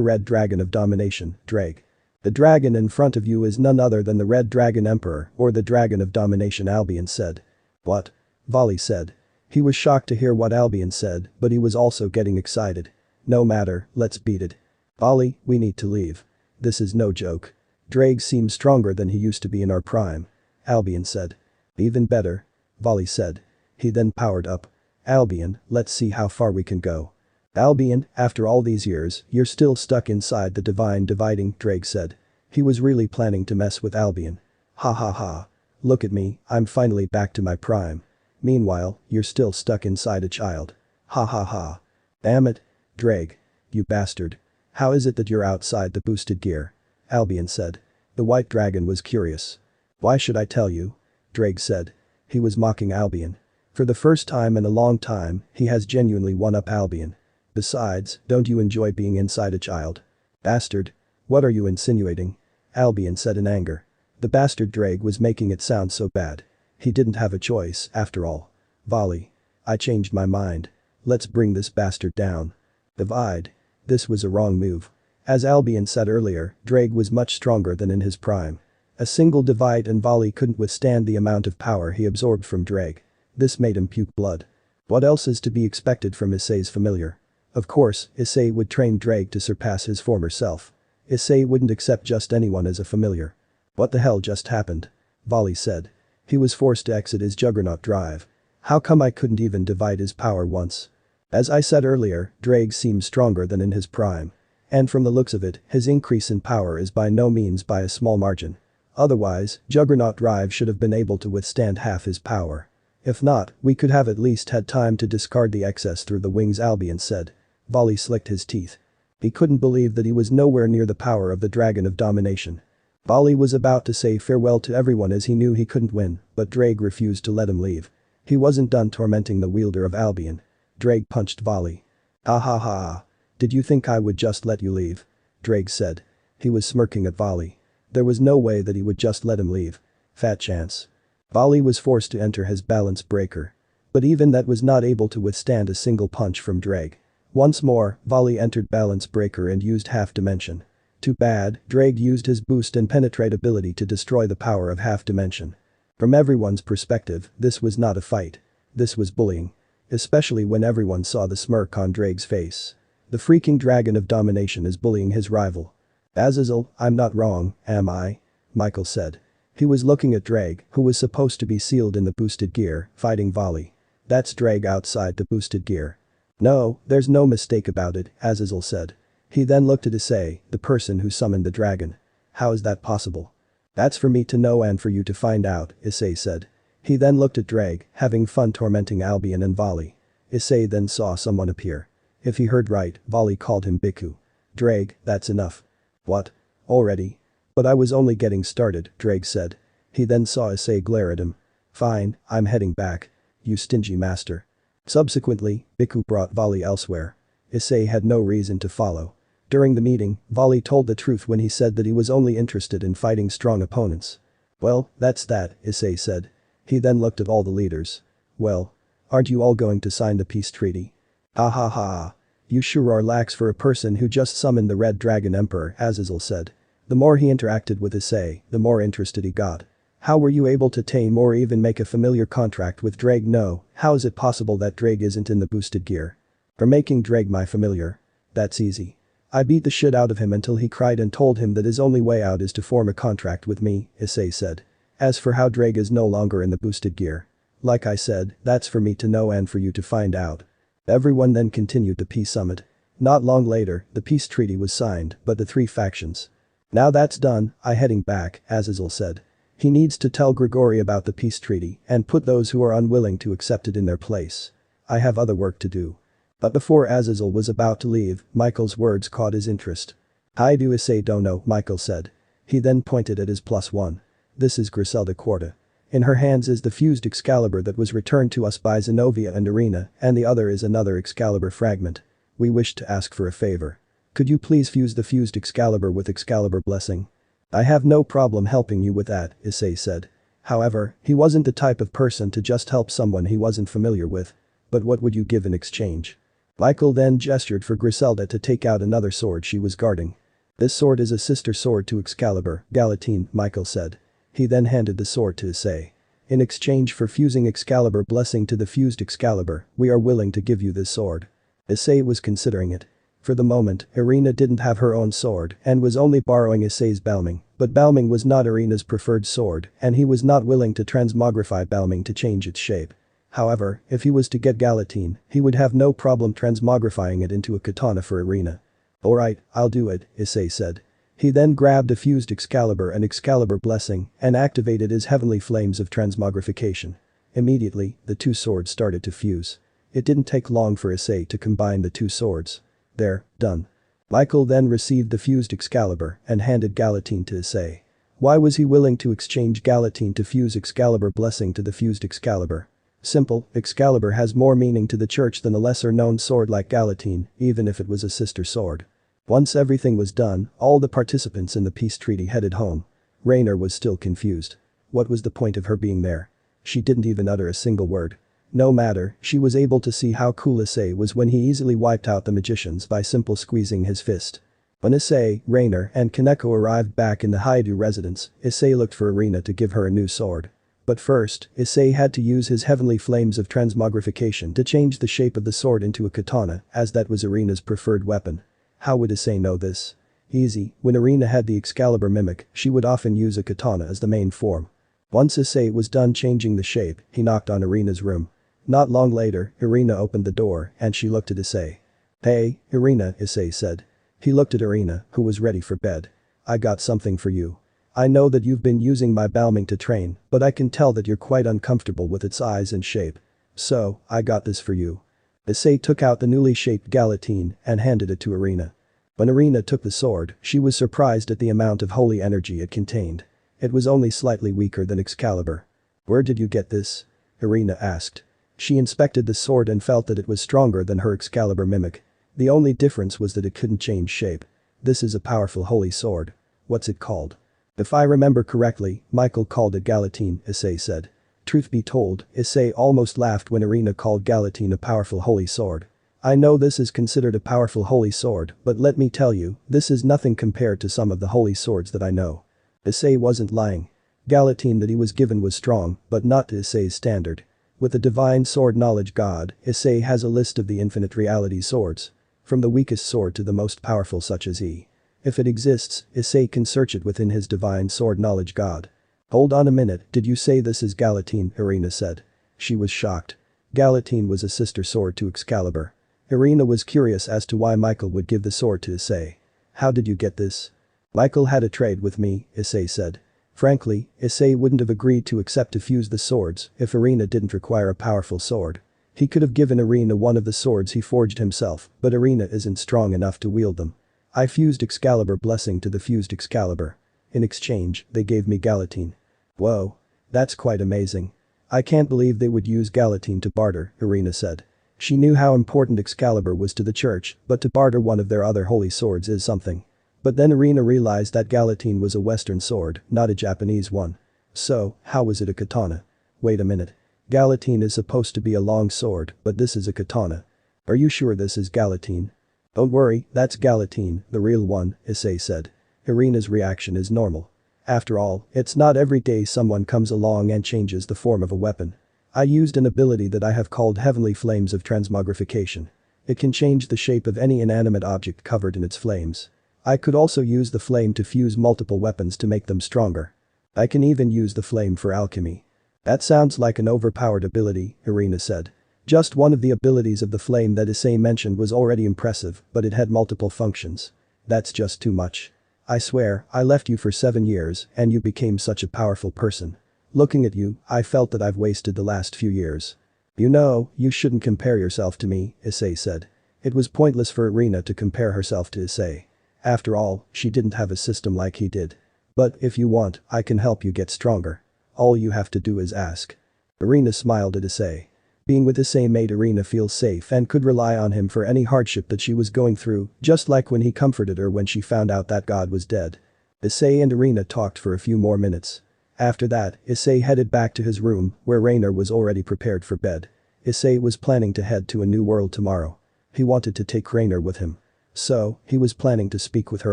red dragon of domination, Drake. The dragon in front of you is none other than the Red Dragon Emperor or the Dragon of Domination, Albion said. What? Volley said. He was shocked to hear what Albion said, but he was also getting excited. No matter, let's beat it. Volley, we need to leave. This is no joke. Drake seems stronger than he used to be in our prime. Albion said. Even better. Volley said. He then powered up. Albion, let's see how far we can go. Albion, after all these years, you're still stuck inside the divine dividing, Drake said. He was really planning to mess with Albion. Ha ha ha. Look at me, I'm finally back to my prime. Meanwhile, you're still stuck inside a child. Ha ha ha. Damn it. Drake. You bastard. How is it that you're outside the boosted gear? Albion said. The white dragon was curious. Why should I tell you? Drake said. He was mocking Albion. For the first time in a long time, he has genuinely one-up Albion. Besides, don't you enjoy being inside a child? Bastard. What are you insinuating? Albion said in anger. The bastard Drake was making it sound so bad. He didn't have a choice, after all. Volley. I changed my mind. Let's bring this bastard down. Divide. This was a wrong move. As Albion said earlier, Drake was much stronger than in his prime. A single divide and Volley couldn't withstand the amount of power he absorbed from Drake. This made him puke blood. What else is to be expected from Issei's familiar? Of course, Issei would train Drake to surpass his former self. Issei wouldn't accept just anyone as a familiar. What the hell just happened? Volley said. He was forced to exit his Juggernaut drive. How come I couldn't even divide his power once? As I said earlier, Drake seems stronger than in his prime. And from the looks of it, his increase in power is by no means by a small margin. Otherwise, Juggernaut drive should have been able to withstand half his power. If not, we could have at least had time to discard the excess through the wings, Albion said. Volley slicked his teeth. He couldn't believe that he was nowhere near the power of the Dragon of Domination. Volley was about to say farewell to everyone as he knew he couldn't win, but Drake refused to let him leave. He wasn't done tormenting the wielder of Albion. Drake punched Volley. Ah ha ha. Did you think I would just let you leave? Drake said. He was smirking at Volley. There was no way that he would just let him leave. Fat chance. Volley was forced to enter his balance breaker. But even that was not able to withstand a single punch from Drake. Once more, Volley entered balance breaker and used half dimension. Too bad, Drake used his boost and penetrate ability to destroy the power of half dimension. From everyone's perspective, this was not a fight. This was bullying. Especially when everyone saw the smirk on Drake's face. The freaking Dragon of Domination is bullying his rival. Azazel, I'm not wrong, am I? Michael said. He was looking at Drake, who was supposed to be sealed in the boosted gear, fighting Volley. That's Drake outside the boosted gear. No, there's no mistake about it, Azazel said. He then looked at Issei, the person who summoned the dragon. How is that possible? That's for me to know and for you to find out, Issei said. He then looked at Drake, having fun tormenting Albion and Volley. Issei then saw someone appear. If he heard right, Volley called him Biku. Drake, that's enough. What? Already? But I was only getting started, Drake said. He then saw Issei glare at him. Fine, I'm heading back. You stingy master. Subsequently, Biku brought Volley elsewhere. Issei had no reason to follow. During the meeting, Volley told the truth when he said that he was only interested in fighting strong opponents. Well, that's that, Issei said. He then looked at all the leaders. Well, aren't you all going to sign the peace treaty? Ha ha ha. You sure are lax for a person who just summoned the Red Dragon Emperor, Azazel said. The more he interacted with Issei, the more interested he got. How were you able to tame or even make a familiar contract with Drake? No, how is it possible that Drake isn't in the boosted gear? For making Drake my familiar. That's easy. I beat the shit out of him until he cried and told him that his only way out is to form a contract with me, Issei said. As for how Drake is no longer in the boosted gear. Like I said, that's for me to know and for you to find out. Everyone then continued the peace summit. Not long later, the peace treaty was signed, but the three factions. Now that's done, I heading back, Azazel said. He needs to tell Grigori about the peace treaty and put those who are unwilling to accept it in their place. I have other work to do. But before Azazel was about to leave, Michael's words caught his interest. Hyoudou Issei don't know, Michael said. He then pointed at his +1. This is Griselda Quarta. In her hands is the fused Excalibur that was returned to us by Zenobia and Arena, and the other is another Excalibur fragment. We wish to ask for a favor. Could you please fuse the fused Excalibur with Excalibur Blessing? I have no problem helping you with that, Issei said. However, he wasn't the type of person to just help someone he wasn't familiar with. But what would you give in exchange? Michael then gestured for Griselda to take out another sword she was guarding. This sword is a sister sword to Excalibur, Galatine, Michael said. He then handed the sword to Issei. In exchange for fusing Excalibur blessing to the fused Excalibur, we are willing to give you this sword. Issei was considering it. For the moment, Irina didn't have her own sword and was only borrowing Issei's Balming, but Balming was not Irina's preferred sword and he was not willing to transmogrify Balming to change its shape. However, if he was to get Galatine, he would have no problem transmogrifying it into a katana for Irina. Alright, I'll do it, Issei said. He then grabbed a fused Excalibur and Excalibur blessing and activated his heavenly flames of transmogrification. Immediately, the two swords started to fuse. It didn't take long for Issei to combine the two swords. There, done. Michael then received the fused Excalibur and handed Galatine to Issei. Why was he willing to exchange Galatine to fuse Excalibur blessing to the fused Excalibur? Simple, Excalibur has more meaning to the church than a lesser-known sword like Galatine, even if it was a sister sword. Once everything was done, all the participants in the peace treaty headed home. Rainer was still confused. What was the point of her being there? She didn't even utter a single word. No matter, she was able to see how cool Issei was when he easily wiped out the magicians by simple squeezing his fist. When Issei, Rainer, and Kaneko arrived back in the Hyoudou residence, Issei looked for Irina to give her a new sword. But first, Issei had to use his heavenly flames of transmogrification to change the shape of the sword into a katana, as that was Irina's preferred weapon. How would Issei know this? Easy, when Irina had the Excalibur mimic, she would often use a katana as the main form. Once Issei was done changing the shape, he knocked on Irina's room. Not long later, Irina opened the door and she looked at Issei. Hey, Irina, Issei said. He looked at Irina, who was ready for bed. I got something for you. I know that you've been using my Balming to train, but I can tell that you're quite uncomfortable with its size and shape. So, I got this for you. Issei took out the newly shaped Galatine and handed it to Irina. When Irina took the sword, she was surprised at the amount of holy energy it contained. It was only slightly weaker than Excalibur. Where did you get this? Irina asked. She inspected the sword and felt that it was stronger than her Excalibur mimic. The only difference was that it couldn't change shape. This is a powerful holy sword. What's it called? If I remember correctly, Michael called it Galatine, Issei said. Truth be told, Issei almost laughed when Irina called Galatine a powerful holy sword. I know this is considered a powerful holy sword, but let me tell you, this is nothing compared to some of the holy swords that I know. Issei wasn't lying. Galatine that he was given was strong, but not to Issei's standard. With the divine sword knowledge god, Issei has a list of the infinite reality swords. From the weakest sword to the most powerful such as he. If it exists, Issei can search it within his divine sword knowledge god. Hold on a minute, did you say this is Galatine? Irina said. She was shocked. Galatine was a sister sword to Excalibur. Irina was curious as to why Michael would give the sword to Issei. How did you get this? Michael had a trade with me, Issei said. Frankly, Issei wouldn't have agreed to accept to fuse the swords if Irina didn't require a powerful sword. He could have given Irina one of the swords he forged himself, but Irina isn't strong enough to wield them. I fused Excalibur blessing to the fused Excalibur. In exchange, they gave me Galatine. Whoa. That's quite amazing. I can't believe they would use Galatine to barter, Irina said. She knew how important Excalibur was to the church, but to barter one of their other holy swords is something. But then Irina realized that Galatine was a Western sword, not a Japanese one. So, how was it a katana? Wait a minute. Galatine is supposed to be a long sword, but this is a katana. Are you sure this is Galatine? Don't worry, that's Galatine, the real one, Issei said. Irina's reaction is normal. After all, it's not every day someone comes along and changes the form of a weapon. I used an ability that I have called Heavenly Flames of Transmogrification. It can change the shape of any inanimate object covered in its flames. I could also use the flame to fuse multiple weapons to make them stronger. I can even use the flame for alchemy. That sounds like an overpowered ability, Irina said. Just one of the abilities of the flame that Issei mentioned was already impressive, but it had multiple functions. That's just too much. I swear, I left you for 7 years and you became such a powerful person. Looking at you, I felt that I've wasted the last few years. You know, you shouldn't compare yourself to me, Issei said. It was pointless for Irina to compare herself to Issei. After all, she didn't have a system like he did. But if you want, I can help you get stronger. All you have to do is ask. Irina smiled at Issei. Being with Issei made Irina feel safe and could rely on him for any hardship that she was going through, just like when he comforted her when she found out that God was dead. Issei and Irina talked for a few more minutes. After that, Issei headed back to his room, where Rainer was already prepared for bed. Issei was planning to head to a new world tomorrow. He wanted to take Rainer with him. So, he was planning to speak with her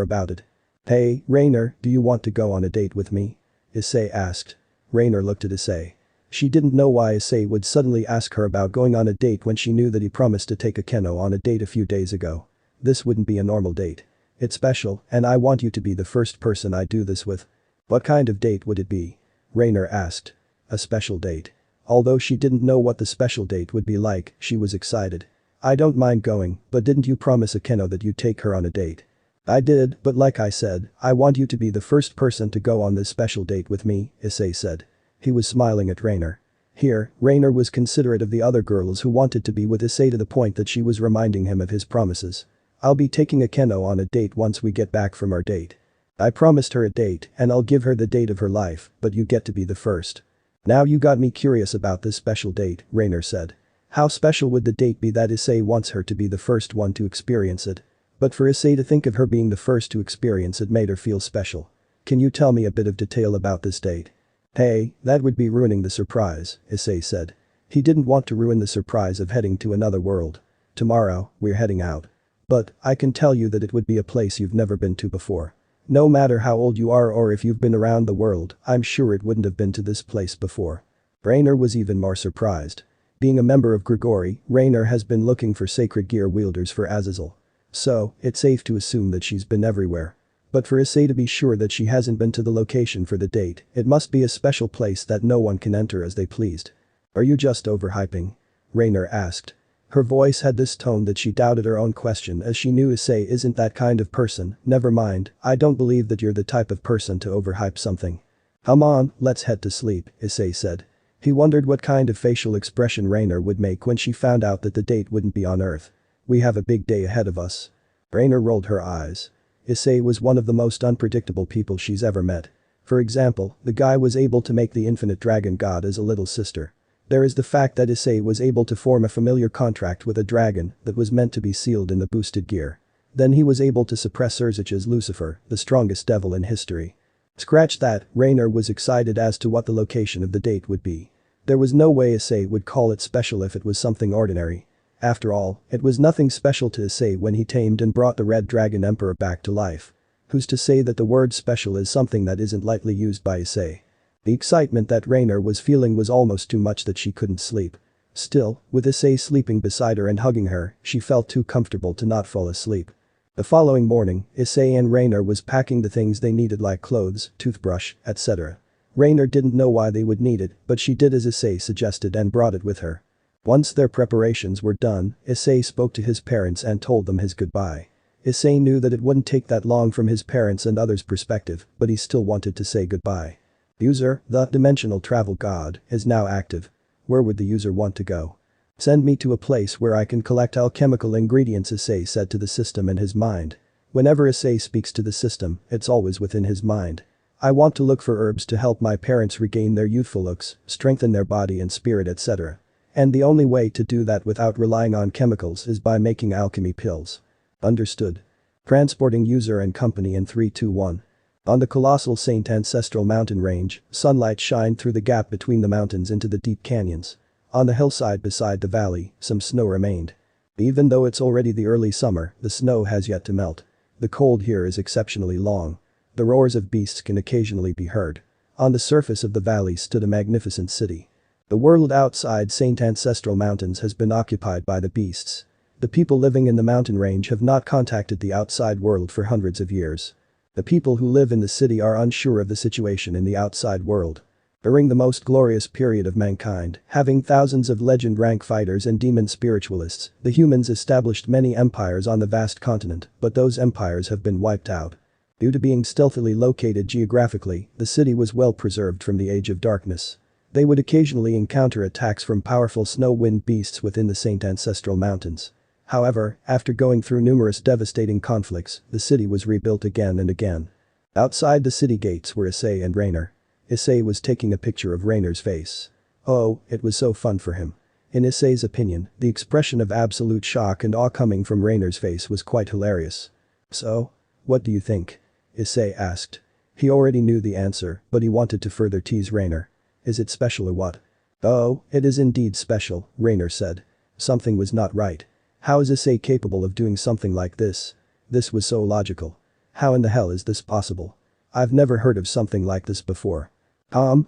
about it. "Hey, Rainer, do you want to go on a date with me?" Issei asked. Rainer looked at Issei. She didn't know why Issei would suddenly ask her about going on a date when she knew that he promised to take Akeno on a date a few days ago. This wouldn't be a normal date. "It's special, and I want you to be the first person I do this with." "What kind of date would it be?" Rainer asked. "A special date." Although she didn't know what the special date would be like, she was excited. "I don't mind going, but didn't you promise Akeno that you'd take her on a date?" "I did, but like I said, I want you to be the first person to go on this special date with me," Issei said. He was smiling at Rainer. Here, Rainer was considerate of the other girls who wanted to be with Issei to the point that she was reminding him of his promises. "I'll be taking Akeno on a date once we get back from our date. I promised her a date and I'll give her the date of her life, but you get to be the first." "Now you got me curious about this special date," Rainer said. How special would the date be that Issei wants her to be the first one to experience it? But for Issei to think of her being the first to experience it made her feel special. "Can you tell me a bit of detail about this date?" "Hey, that would be ruining the surprise," Issei said. He didn't want to ruin the surprise of heading to another world. "Tomorrow, we're heading out. But, I can tell you that it would be a place you've never been to before. No matter how old you are or if you've been around the world, I'm sure it wouldn't have been to this place before." Rainer was even more surprised. Being a member of Grigori, Rainer has been looking for sacred gear wielders for Azazel. So, it's safe to assume that she's been everywhere. But for Issei to be sure that she hasn't been to the location for the date, it must be a special place that no one can enter as they pleased. "Are you just overhyping?" Rainer asked. Her voice had this tone that she doubted her own question as she knew Issei isn't that kind of person. "Never mind, I don't believe that you're the type of person to overhype something." "Come on, let's head to sleep," Issei said. He wondered what kind of facial expression Rainer would make when she found out that the date wouldn't be on Earth. "We have a big day ahead of us." Rainer rolled her eyes. Issei was one of the most unpredictable people she's ever met. For example, the guy was able to make the infinite dragon god as a little sister. There is the fact that Issei was able to form a familiar contract with a dragon that was meant to be sealed in the boosted gear. Then he was able to suppress Urzacha's Lucifer, the strongest devil in history. Scratch that, Rainer was excited as to what the location of the date would be. There was no way Issei would call it special if it was something ordinary. After all, it was nothing special to Issei when he tamed and brought the Red Dragon Emperor back to life. Who's to say that the word special is something that isn't lightly used by Issei? The excitement that Rainer was feeling was almost too much that she couldn't sleep. Still, with Issei sleeping beside her and hugging her, she felt too comfortable to not fall asleep. The following morning, Issei and Rainer was packing the things they needed like clothes, toothbrush, etc. Rainer didn't know why they would need it, but she did as Issei suggested and brought it with her. Once their preparations were done, Issei spoke to his parents and told them his goodbye. Issei knew that it wouldn't take that long from his parents' and others' perspective, but he still wanted to say goodbye. User, the dimensional travel god, is now active. Where would the user want to go? "Send me to a place where I can collect alchemical ingredients," Issei said to the system in his mind. Whenever Issei speaks to the system, it's always within his mind. "I want to look for herbs to help my parents regain their youthful looks, strengthen their body and spirit, etc. And the only way to do that without relying on chemicals is by making alchemy pills." Understood. Transporting user and company in 3, 2, 1. On the colossal Saint Ancestral mountain range, sunlight shined through the gap between the mountains into the deep canyons. On the hillside beside the valley, some snow remained. Even though it's already the early summer, the snow has yet to melt. The cold here is exceptionally long. The roars of beasts can occasionally be heard. On the surface of the valley stood a magnificent city. The world outside Saint Ancestral Mountains has been occupied by the beasts. The people living in the mountain range have not contacted the outside world for hundreds of years. The people who live in the city are unsure of the situation in the outside world. During the most glorious period of mankind, having thousands of legend rank fighters and demon spiritualists, the humans established many empires on the vast continent, but those empires have been wiped out. Due to being stealthily located geographically, the city was well preserved from the Age of Darkness. They would occasionally encounter attacks from powerful snow-wind beasts within the Saint Ancestral Mountains. However, after going through numerous devastating conflicts, the city was rebuilt again and again. Outside the city gates were Issei and Rainer. Issei was taking a picture of Rainer's face. Oh, it was so fun for him. In Issei's opinion, the expression of absolute shock and awe coming from Rainer's face was quite hilarious. "So? What do you think?" Issei asked. He already knew the answer, but he wanted to further tease Rainer. Is it special or what? Oh, it is indeed special, Rainer said. Something was not right. How is Issei capable of doing something like this? This was so logical. How in the hell is this possible? I've never heard of something like this before.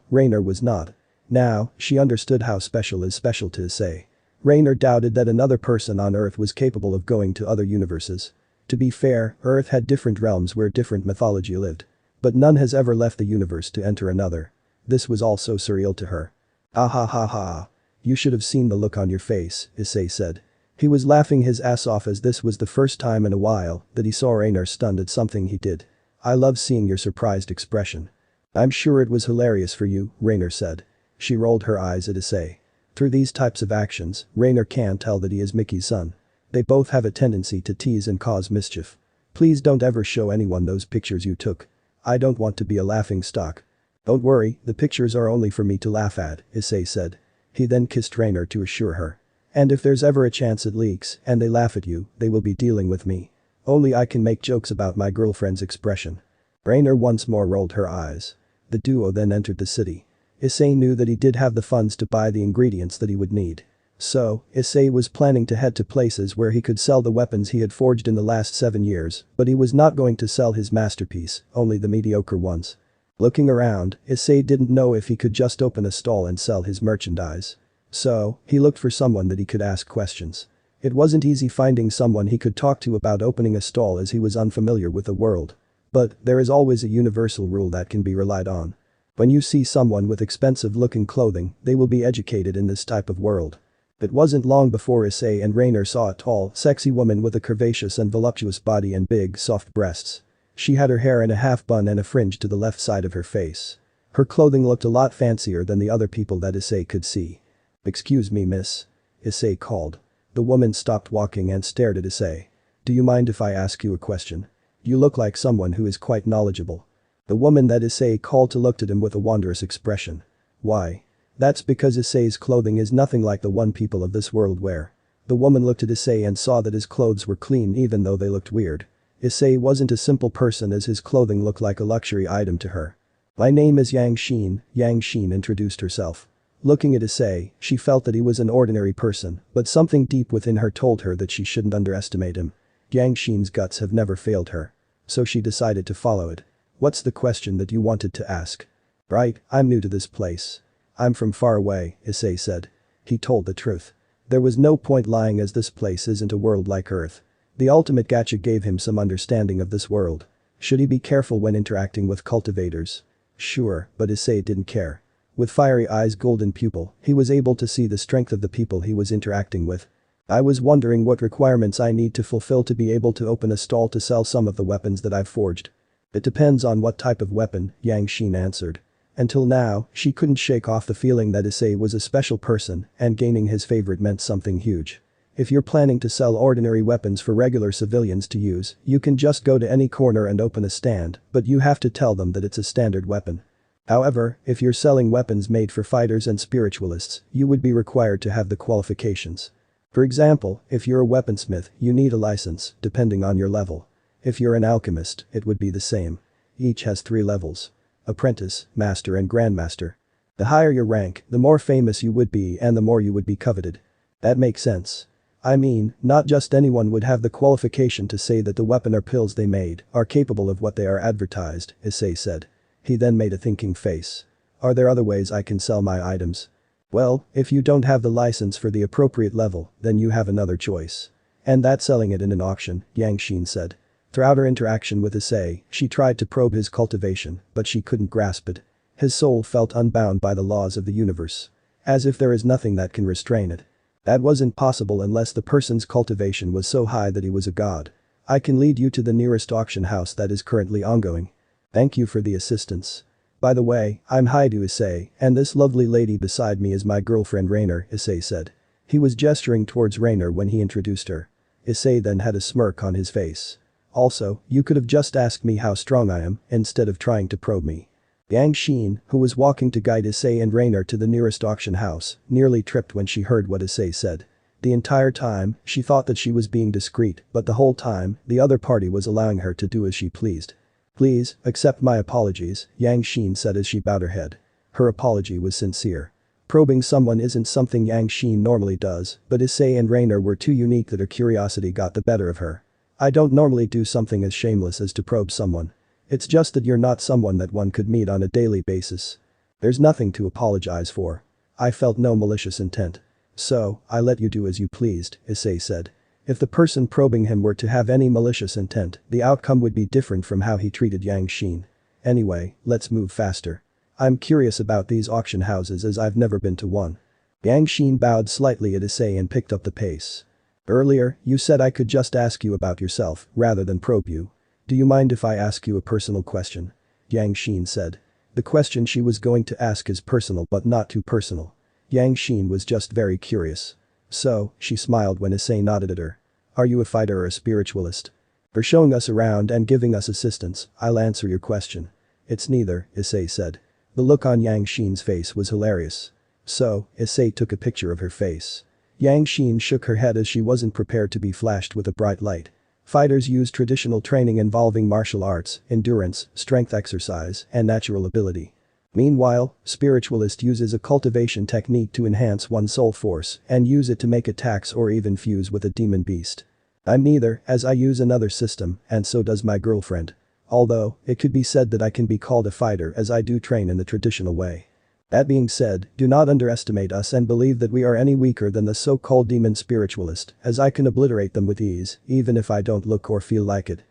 Rainer was not. Now, she understood how special is special to Issei. Rainer doubted that another person on Earth was capable of going to other universes. To be fair, Earth had different realms where different mythology lived. But none has ever left the universe to enter another. This was all so surreal to her. Ah ha ha ha. You should have seen the look on your face, Issei said. He was laughing his ass off as this was the first time in a while that he saw Rainer stunned at something he did. I love seeing your surprised expression. I'm sure it was hilarious for you, Rainer said. She rolled her eyes at Issei. Through these types of actions, Rainer can't tell that he is Mickey's son. They both have a tendency to tease and cause mischief. Please don't ever show anyone those pictures you took. I don't want to be a laughing stock. Don't worry, the pictures are only for me to laugh at, Issei said. He then kissed Rainer to assure her. And if there's ever a chance it leaks and they laugh at you, they will be dealing with me. Only I can make jokes about my girlfriend's expression. Rainer once more rolled her eyes. The duo then entered the city. Issei knew that he did have the funds to buy the ingredients that he would need. So, Issei was planning to head to places where he could sell the weapons he had forged in the last 7 years, but he was not going to sell his masterpiece, only the mediocre ones. Looking around, Issei didn't know if he could just open a stall and sell his merchandise. So, he looked for someone that he could ask questions. It wasn't easy finding someone he could talk to about opening a stall as he was unfamiliar with the world. But, there is always a universal rule that can be relied on. When you see someone with expensive-looking clothing, they will be educated in this type of world. It wasn't long before Issei and Rainer saw a tall, sexy woman with a curvaceous and voluptuous body and big, soft breasts. She had her hair in a half bun and a fringe to the left side of her face. Her clothing looked a lot fancier than the other people that Issei could see. Excuse me, miss. Issei called. The woman stopped walking and stared at Issei. Do you mind if I ask you a question? You look like someone who is quite knowledgeable. The woman that Issei called to looked at him with a wondrous expression. Why? That's because Issei's clothing is nothing like the one people of this world wear. The woman looked at Issei and saw that his clothes were clean even though they looked weird. Issei wasn't a simple person as his clothing looked like a luxury item to her. My name is Yang Xin introduced herself. Looking at Issei, she felt that he was an ordinary person, but something deep within her told her that she shouldn't underestimate him. Yang Xin's guts have never failed her. So she decided to follow it. What's the question that you wanted to ask? Right, I'm new to this place. I'm from far away, Issei said. He told the truth. There was no point lying as this place isn't a world like Earth. The ultimate gacha gave him some understanding of this world. Should he be careful when interacting with cultivators? Sure, but Issei didn't care. With fiery eyes, golden pupil, he was able to see the strength of the people he was interacting with. I was wondering what requirements I need to fulfill to be able to open a stall to sell some of the weapons that I've forged. It depends on what type of weapon, Yang Xin answered. Until now, she couldn't shake off the feeling that Issei was a special person and gaining his favorite meant something huge. If you're planning to sell ordinary weapons for regular civilians to use, you can just go to any corner and open a stand, but you have to tell them that it's a standard weapon. However, if you're selling weapons made for fighters and spiritualists, you would be required to have the qualifications. For example, if you're a weaponsmith, you need a license, depending on your level. If you're an alchemist, it would be the same. Each has 3 levels. Apprentice, Master and Grandmaster. The higher your rank, the more famous you would be and the more you would be coveted. That makes sense. I mean, not just anyone would have the qualification to say that the weapon or pills they made are capable of what they are advertised, Issei said. He then made a thinking face. Are there other ways I can sell my items? Well, if you don't have the license for the appropriate level, then you have another choice. And that's selling it in an auction, Yang Xin said. Throughout her interaction with Issei, she tried to probe his cultivation, but she couldn't grasp it. His soul felt unbound by the laws of the universe. As if there is nothing that can restrain it. That wasn't possible unless the person's cultivation was so high that he was a god. I can lead you to the nearest auction house that is currently ongoing. Thank you for the assistance. By the way, I'm Hyoudou Issei, and this lovely lady beside me is my girlfriend Rainer, Issei said. He was gesturing towards Rainer when he introduced her. Issei then had a smirk on his face. Also, you could have just asked me how strong I am, instead of trying to probe me. Yang Xin, who was walking to guide Issei and Rainer to the nearest auction house, nearly tripped when she heard what Issei said. The entire time, she thought that she was being discreet, but the whole time, the other party was allowing her to do as she pleased. Please, accept my apologies, Yang Xin said as she bowed her head. Her apology was sincere. Probing someone isn't something Yang Xin normally does, but Issei and Rainer were too unique that her curiosity got the better of her. I don't normally do something as shameless as to probe someone. It's just that you're not someone that one could meet on a daily basis. There's nothing to apologize for. I felt no malicious intent. So, I let you do as you pleased, Issei said. If the person probing him were to have any malicious intent, the outcome would be different from how he treated Yang Xin. Anyway, let's move faster. I'm curious about these auction houses as I've never been to one. Yang Xin bowed slightly at Issei and picked up the pace. Earlier, you said I could just ask you about yourself, rather than probe you. Do you mind if I ask you a personal question? Yang Xin said. The question she was going to ask is personal but not too personal. Yang Xin was just very curious. So, she smiled when Issei nodded at her. Are you a fighter or a spiritualist? For showing us around and giving us assistance, I'll answer your question. It's neither, Issei said. The look on Yang Xin's face was hilarious. So, Issei took a picture of her face. Yang Xin shook her head as she wasn't prepared to be flashed with a bright light. Fighters use traditional training involving martial arts, endurance, strength exercise, and natural ability. Meanwhile, spiritualist uses a cultivation technique to enhance one's soul force and use it to make attacks or even fuse with a demon beast. I'm neither, as I use another system, and so does my girlfriend. Although, it could be said that I can be called a fighter as I do train in the traditional way. That being said, do not underestimate us and believe that we are any weaker than the so-called demon spiritualist, as I can obliterate them with ease, even if I don't look or feel like it.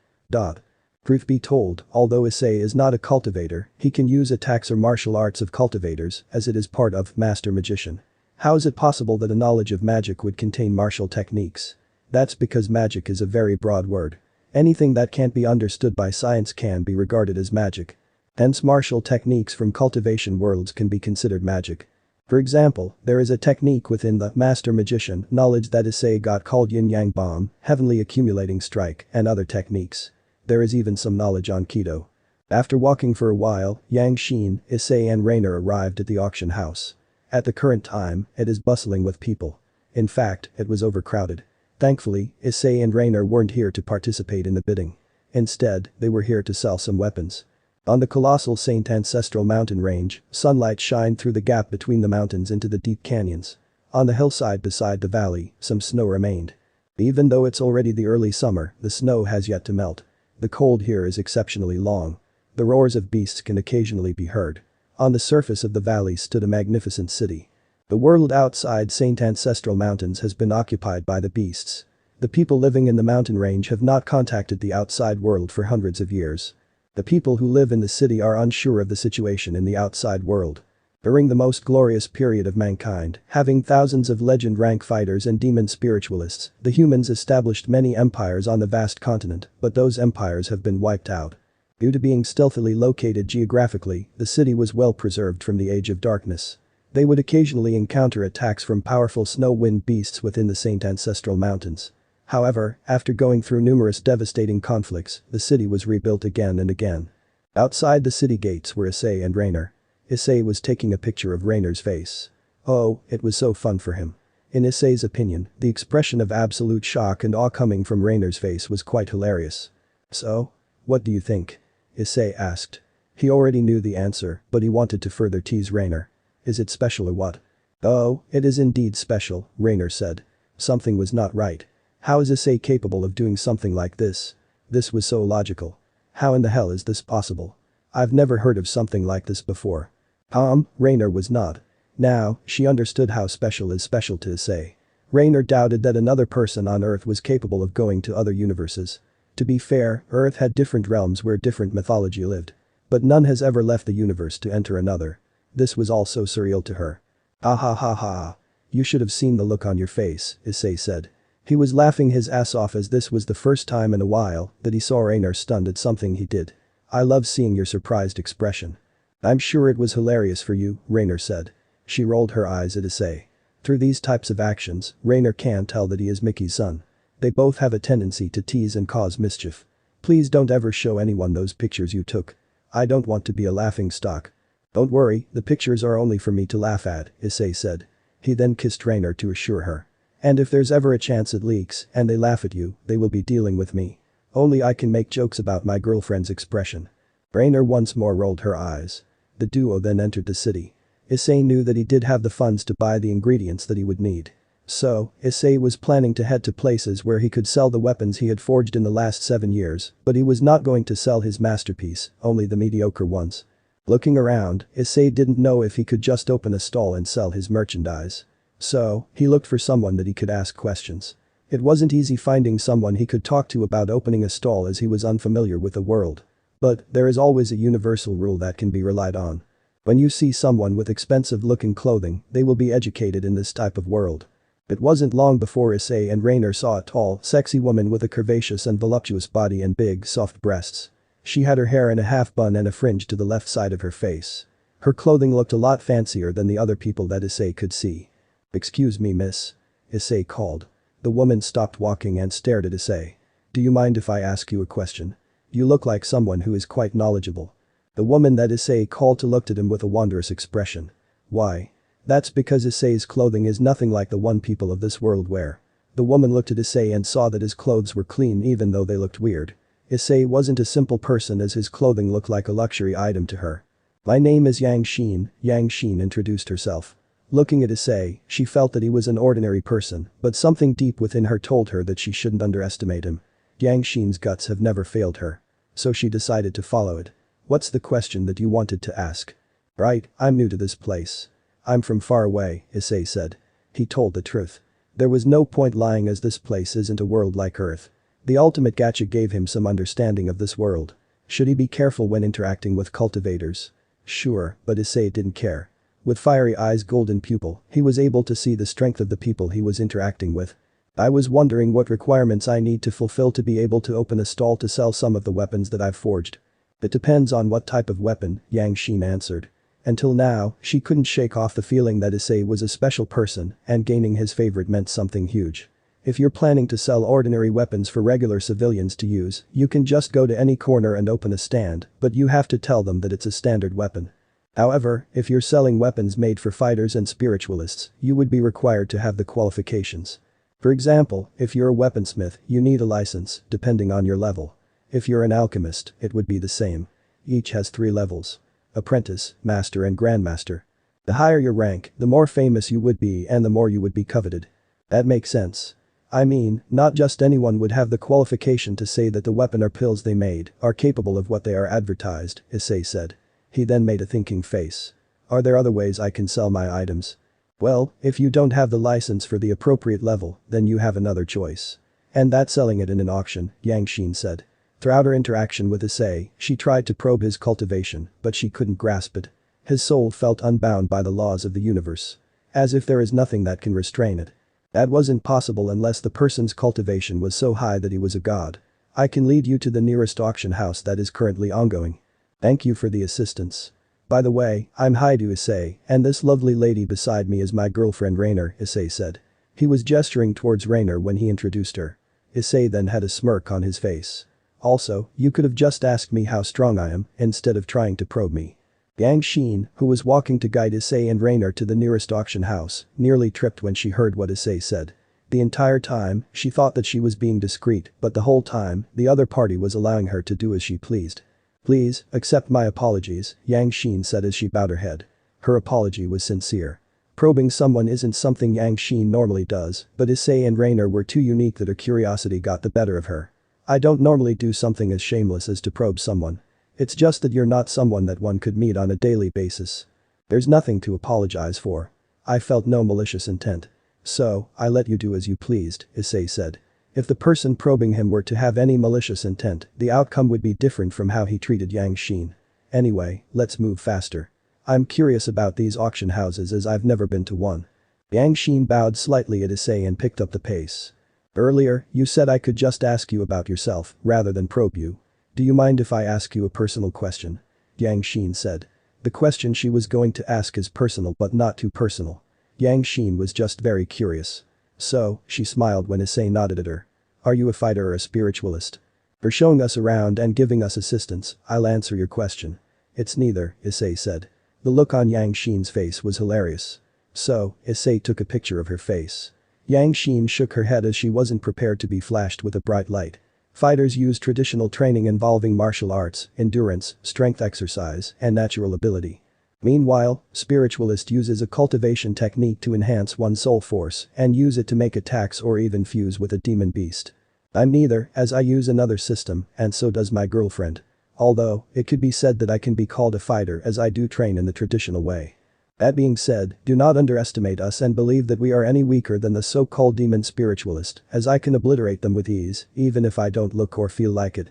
Truth be told, although Issei is not a cultivator, he can use attacks or martial arts of cultivators, as it is part of Master Magician. How is it possible that a knowledge of magic would contain martial techniques? That's because magic is a very broad word. Anything that can't be understood by science can be regarded as magic. Hence martial techniques from cultivation worlds can be considered magic. For example, there is a technique within the Master Magician knowledge that Issei got called Yin-Yang Bomb, Heavenly Accumulating Strike, and other techniques. There is even some knowledge on Hyoudou. After walking for a while, Yang Xin, Issei and Rainer arrived at the auction house. At the current time, it is bustling with people. In fact, it was overcrowded. Thankfully, Issei and Rainer weren't here to participate in the bidding. Instead, they were here to sell some weapons. On the colossal Saint Ancestral mountain range, sunlight shined through the gap between the mountains into the deep canyons. On the hillside beside the valley, some snow remained. Even though it's already the early summer, the snow has yet to melt. The cold here is exceptionally long. The roars of beasts can occasionally be heard. On the surface of the valley stood a magnificent city. The world outside Saint Ancestral Mountains has been occupied by the beasts. The people living in the mountain range have not contacted the outside world for hundreds of years. The people who live in the city are unsure of the situation in the outside world. During the most glorious period of mankind, having thousands of legend rank fighters and demon spiritualists, the humans established many empires on the vast continent, but those empires have been wiped out. Due to being stealthily located geographically, the city was well preserved from the Age of Darkness. They would occasionally encounter attacks from powerful snow-wind beasts within the Saint Ancestral Mountains. However, after going through numerous devastating conflicts, the city was rebuilt again and again. Outside the city gates were Issei and Rainer. Issei was taking a picture of Rainer's face. Oh, it was so fun for him. In Issei's opinion, the expression of absolute shock and awe coming from Rainer's face was quite hilarious. So? What do you think? Issei asked. He already knew the answer, but he wanted to further tease Rainer. Is it special or what? Oh, it is indeed special, Rainer said. Something was not right. How is Issei capable of doing something like this? This was so logical. How in the hell is this possible? I've never heard of something like this before. Rainer was not. Now, she understood how special is special to Issei. Rainer doubted that another person on Earth was capable of going to other universes. To be fair, Earth had different realms where different mythology lived. But none has ever left the universe to enter another. This was all so surreal to her. Ah ha ha ha. You should have seen the look on your face, Issei said. He was laughing his ass off as this was the first time in a while that he saw Rainer stunned at something he did. I love seeing your surprised expression. I'm sure it was hilarious for you, Rainer said. She rolled her eyes at Issei. Through these types of actions, Rainer can tell that he is Mickey's son. They both have a tendency to tease and cause mischief. Please don't ever show anyone those pictures you took. I don't want to be a laughing stock. Don't worry, the pictures are only for me to laugh at, Issei said. He then kissed Rainer to assure her. And if there's ever a chance it leaks and they laugh at you, they will be dealing with me. Only I can make jokes about my girlfriend's expression. Rainer once more rolled her eyes. The duo then entered the city. Issei knew that he did have the funds to buy the ingredients that he would need. So, Issei was planning to head to places where he could sell the weapons he had forged in the last 7 years, but he was not going to sell his masterpiece, only the mediocre ones. Looking around, Issei didn't know if he could just open a stall and sell his merchandise. So, he looked for someone that he could ask questions. It wasn't easy finding someone he could talk to about opening a stall as he was unfamiliar with the world. But, there is always a universal rule that can be relied on. When you see someone with expensive-looking clothing, they will be educated in this type of world. It wasn't long before Issei and Rainer saw a tall, sexy woman with a curvaceous and voluptuous body and big, soft breasts. She had her hair in a half bun and a fringe to the left side of her face. Her clothing looked a lot fancier than the other people that Issei could see. "Excuse me, miss," Issei called. The woman stopped walking and stared at Issei. "Do you mind if I ask you a question? You look like someone who is quite knowledgeable." The woman that Issei called to looked at him with a wondrous expression. "Why?" "That's because Issei's clothing is nothing like the one people of this world wear." The woman looked at Issei and saw that his clothes were clean even though they looked weird. Issei wasn't a simple person as his clothing looked like a luxury item to her. "My name is Yang Xin introduced herself. Looking at Issei, she felt that he was an ordinary person, but something deep within her told her that she shouldn't underestimate him. Yang Xin's guts have never failed her. So she decided to follow it. "What's the question that you wanted to ask?" "Right, I'm new to this place. I'm from far away," Issei said. He told the truth. There was no point lying as this place isn't a world like Earth. The ultimate gacha gave him some understanding of this world. Should he be careful when interacting with cultivators? Sure, but Issei didn't care. With fiery eyes, golden pupil, he was able to see the strength of the people he was interacting with. "I was wondering what requirements I need to fulfill to be able to open a stall to sell some of the weapons that I've forged." "It depends on what type of weapon," Yang Xin answered. Until now, she couldn't shake off the feeling that Issei was a special person and gaining his favorite meant something huge. If you're planning to sell ordinary weapons for regular civilians to use, you can just go to any corner and open a stand, but you have to tell them that it's a standard weapon. However, if you're selling weapons made for fighters and spiritualists, you would be required to have the qualifications. For example, if you're a weaponsmith, you need a license, depending on your level. If you're an alchemist, it would be the same. Each has 3 levels. Apprentice, Master and Grandmaster. The higher your rank, the more famous you would be and the more you would be coveted. That makes sense. I mean, not just anyone would have the qualification to say that the weapon or pills they made are capable of what they are advertised, Issei said. He then made a thinking face. "Are there other ways I can sell my items?" "Well, if you don't have the license for the appropriate level, then you have another choice. And that's selling it in an auction," Yang Xin said. Throughout her interaction with Issei, she tried to probe his cultivation, but she couldn't grasp it. His soul felt unbound by the laws of the universe. As if there is nothing that can restrain it. That wasn't possible unless the person's cultivation was so high that he was a god. "I can lead you to the nearest auction house that is currently ongoing. Thank you for the assistance. By the way, I'm Hyoudou Issei, and this lovely lady beside me is my girlfriend Rainer," Issei said. He was gesturing towards Rainer when he introduced her. Issei then had a smirk on his face. "Also, you could have just asked me how strong I am, instead of trying to probe me." Yang Xin, who was walking to guide Issei and Rainer to the nearest auction house, nearly tripped when she heard what Issei said. The entire time, she thought that she was being discreet, but the whole time, the other party was allowing her to do as she pleased. "Please, accept my apologies," Yang Xin said as she bowed her head. Her apology was sincere. Probing someone isn't something Yang Xin normally does, but Issei and Rainer were too unique that her curiosity got the better of her. "I don't normally do something as shameless as to probe someone. It's just that you're not someone that one could meet on a daily basis. There's nothing to apologize for. I felt no malicious intent. So, I let you do as you pleased," Issei said. If the person probing him were to have any malicious intent, the outcome would be different from how he treated Yang Xin. "Anyway, let's move faster. I'm curious about these auction houses as I've never been to one." Yang Xin bowed slightly at Issei and picked up the pace. "Earlier, you said I could just ask you about yourself, rather than probe you. Do you mind if I ask you a personal question?" Yang Xin said. The question she was going to ask is personal but not too personal. Yang Xin was just very curious. So, she smiled when Issei nodded at her. "Are you a fighter or a spiritualist?" "For showing us around and giving us assistance, I'll answer your question." "It's neither," Issei said. The look on Yang Xin's face was hilarious. So, Issei took a picture of her face. Yang Xin shook her head as she wasn't prepared to be flashed with a bright light. Fighters use traditional training involving martial arts, endurance, strength exercise, and natural ability. Meanwhile, Spiritualist uses a cultivation technique to enhance one's soul force and use it to make attacks or even fuse with a demon beast. I'm neither, as I use another system, and so does my girlfriend. Although, it could be said that I can be called a fighter as I do train in the traditional way. That being said, do not underestimate us and believe that we are any weaker than the so-called demon spiritualist, as I can obliterate them with ease, even if I don't look or feel like it.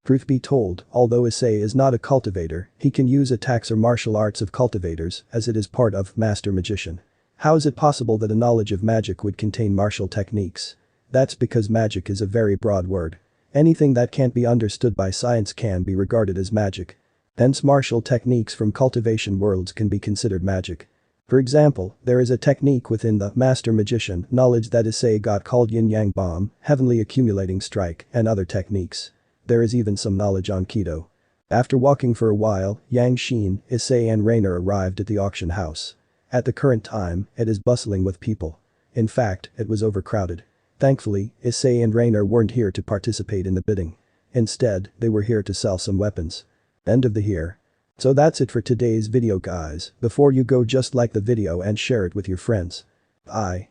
Truth be told, although Issei is not a cultivator, he can use attacks or martial arts of cultivators, as it is part of Master Magician. How is it possible that a knowledge of magic would contain martial techniques? That's because magic is a very broad word. Anything that can't be understood by science can be regarded as magic. Hence martial techniques from cultivation worlds can be considered magic. For example, there is a technique within the Master Magician knowledge that Issei got called Yin-Yang Bomb, Heavenly Accumulating Strike, and other techniques. There is even some knowledge on Hyoudou. After walking for a while, Yang Xin, Issei and Rainer arrived at the auction house. At the current time, it is bustling with people. In fact, it was overcrowded. Thankfully, Issei and Rainer weren't here to participate in the bidding. Instead, they were here to sell some weapons. End of the here. So that's it for today's video guys. Before you go, just like the video and share it with your friends. Bye.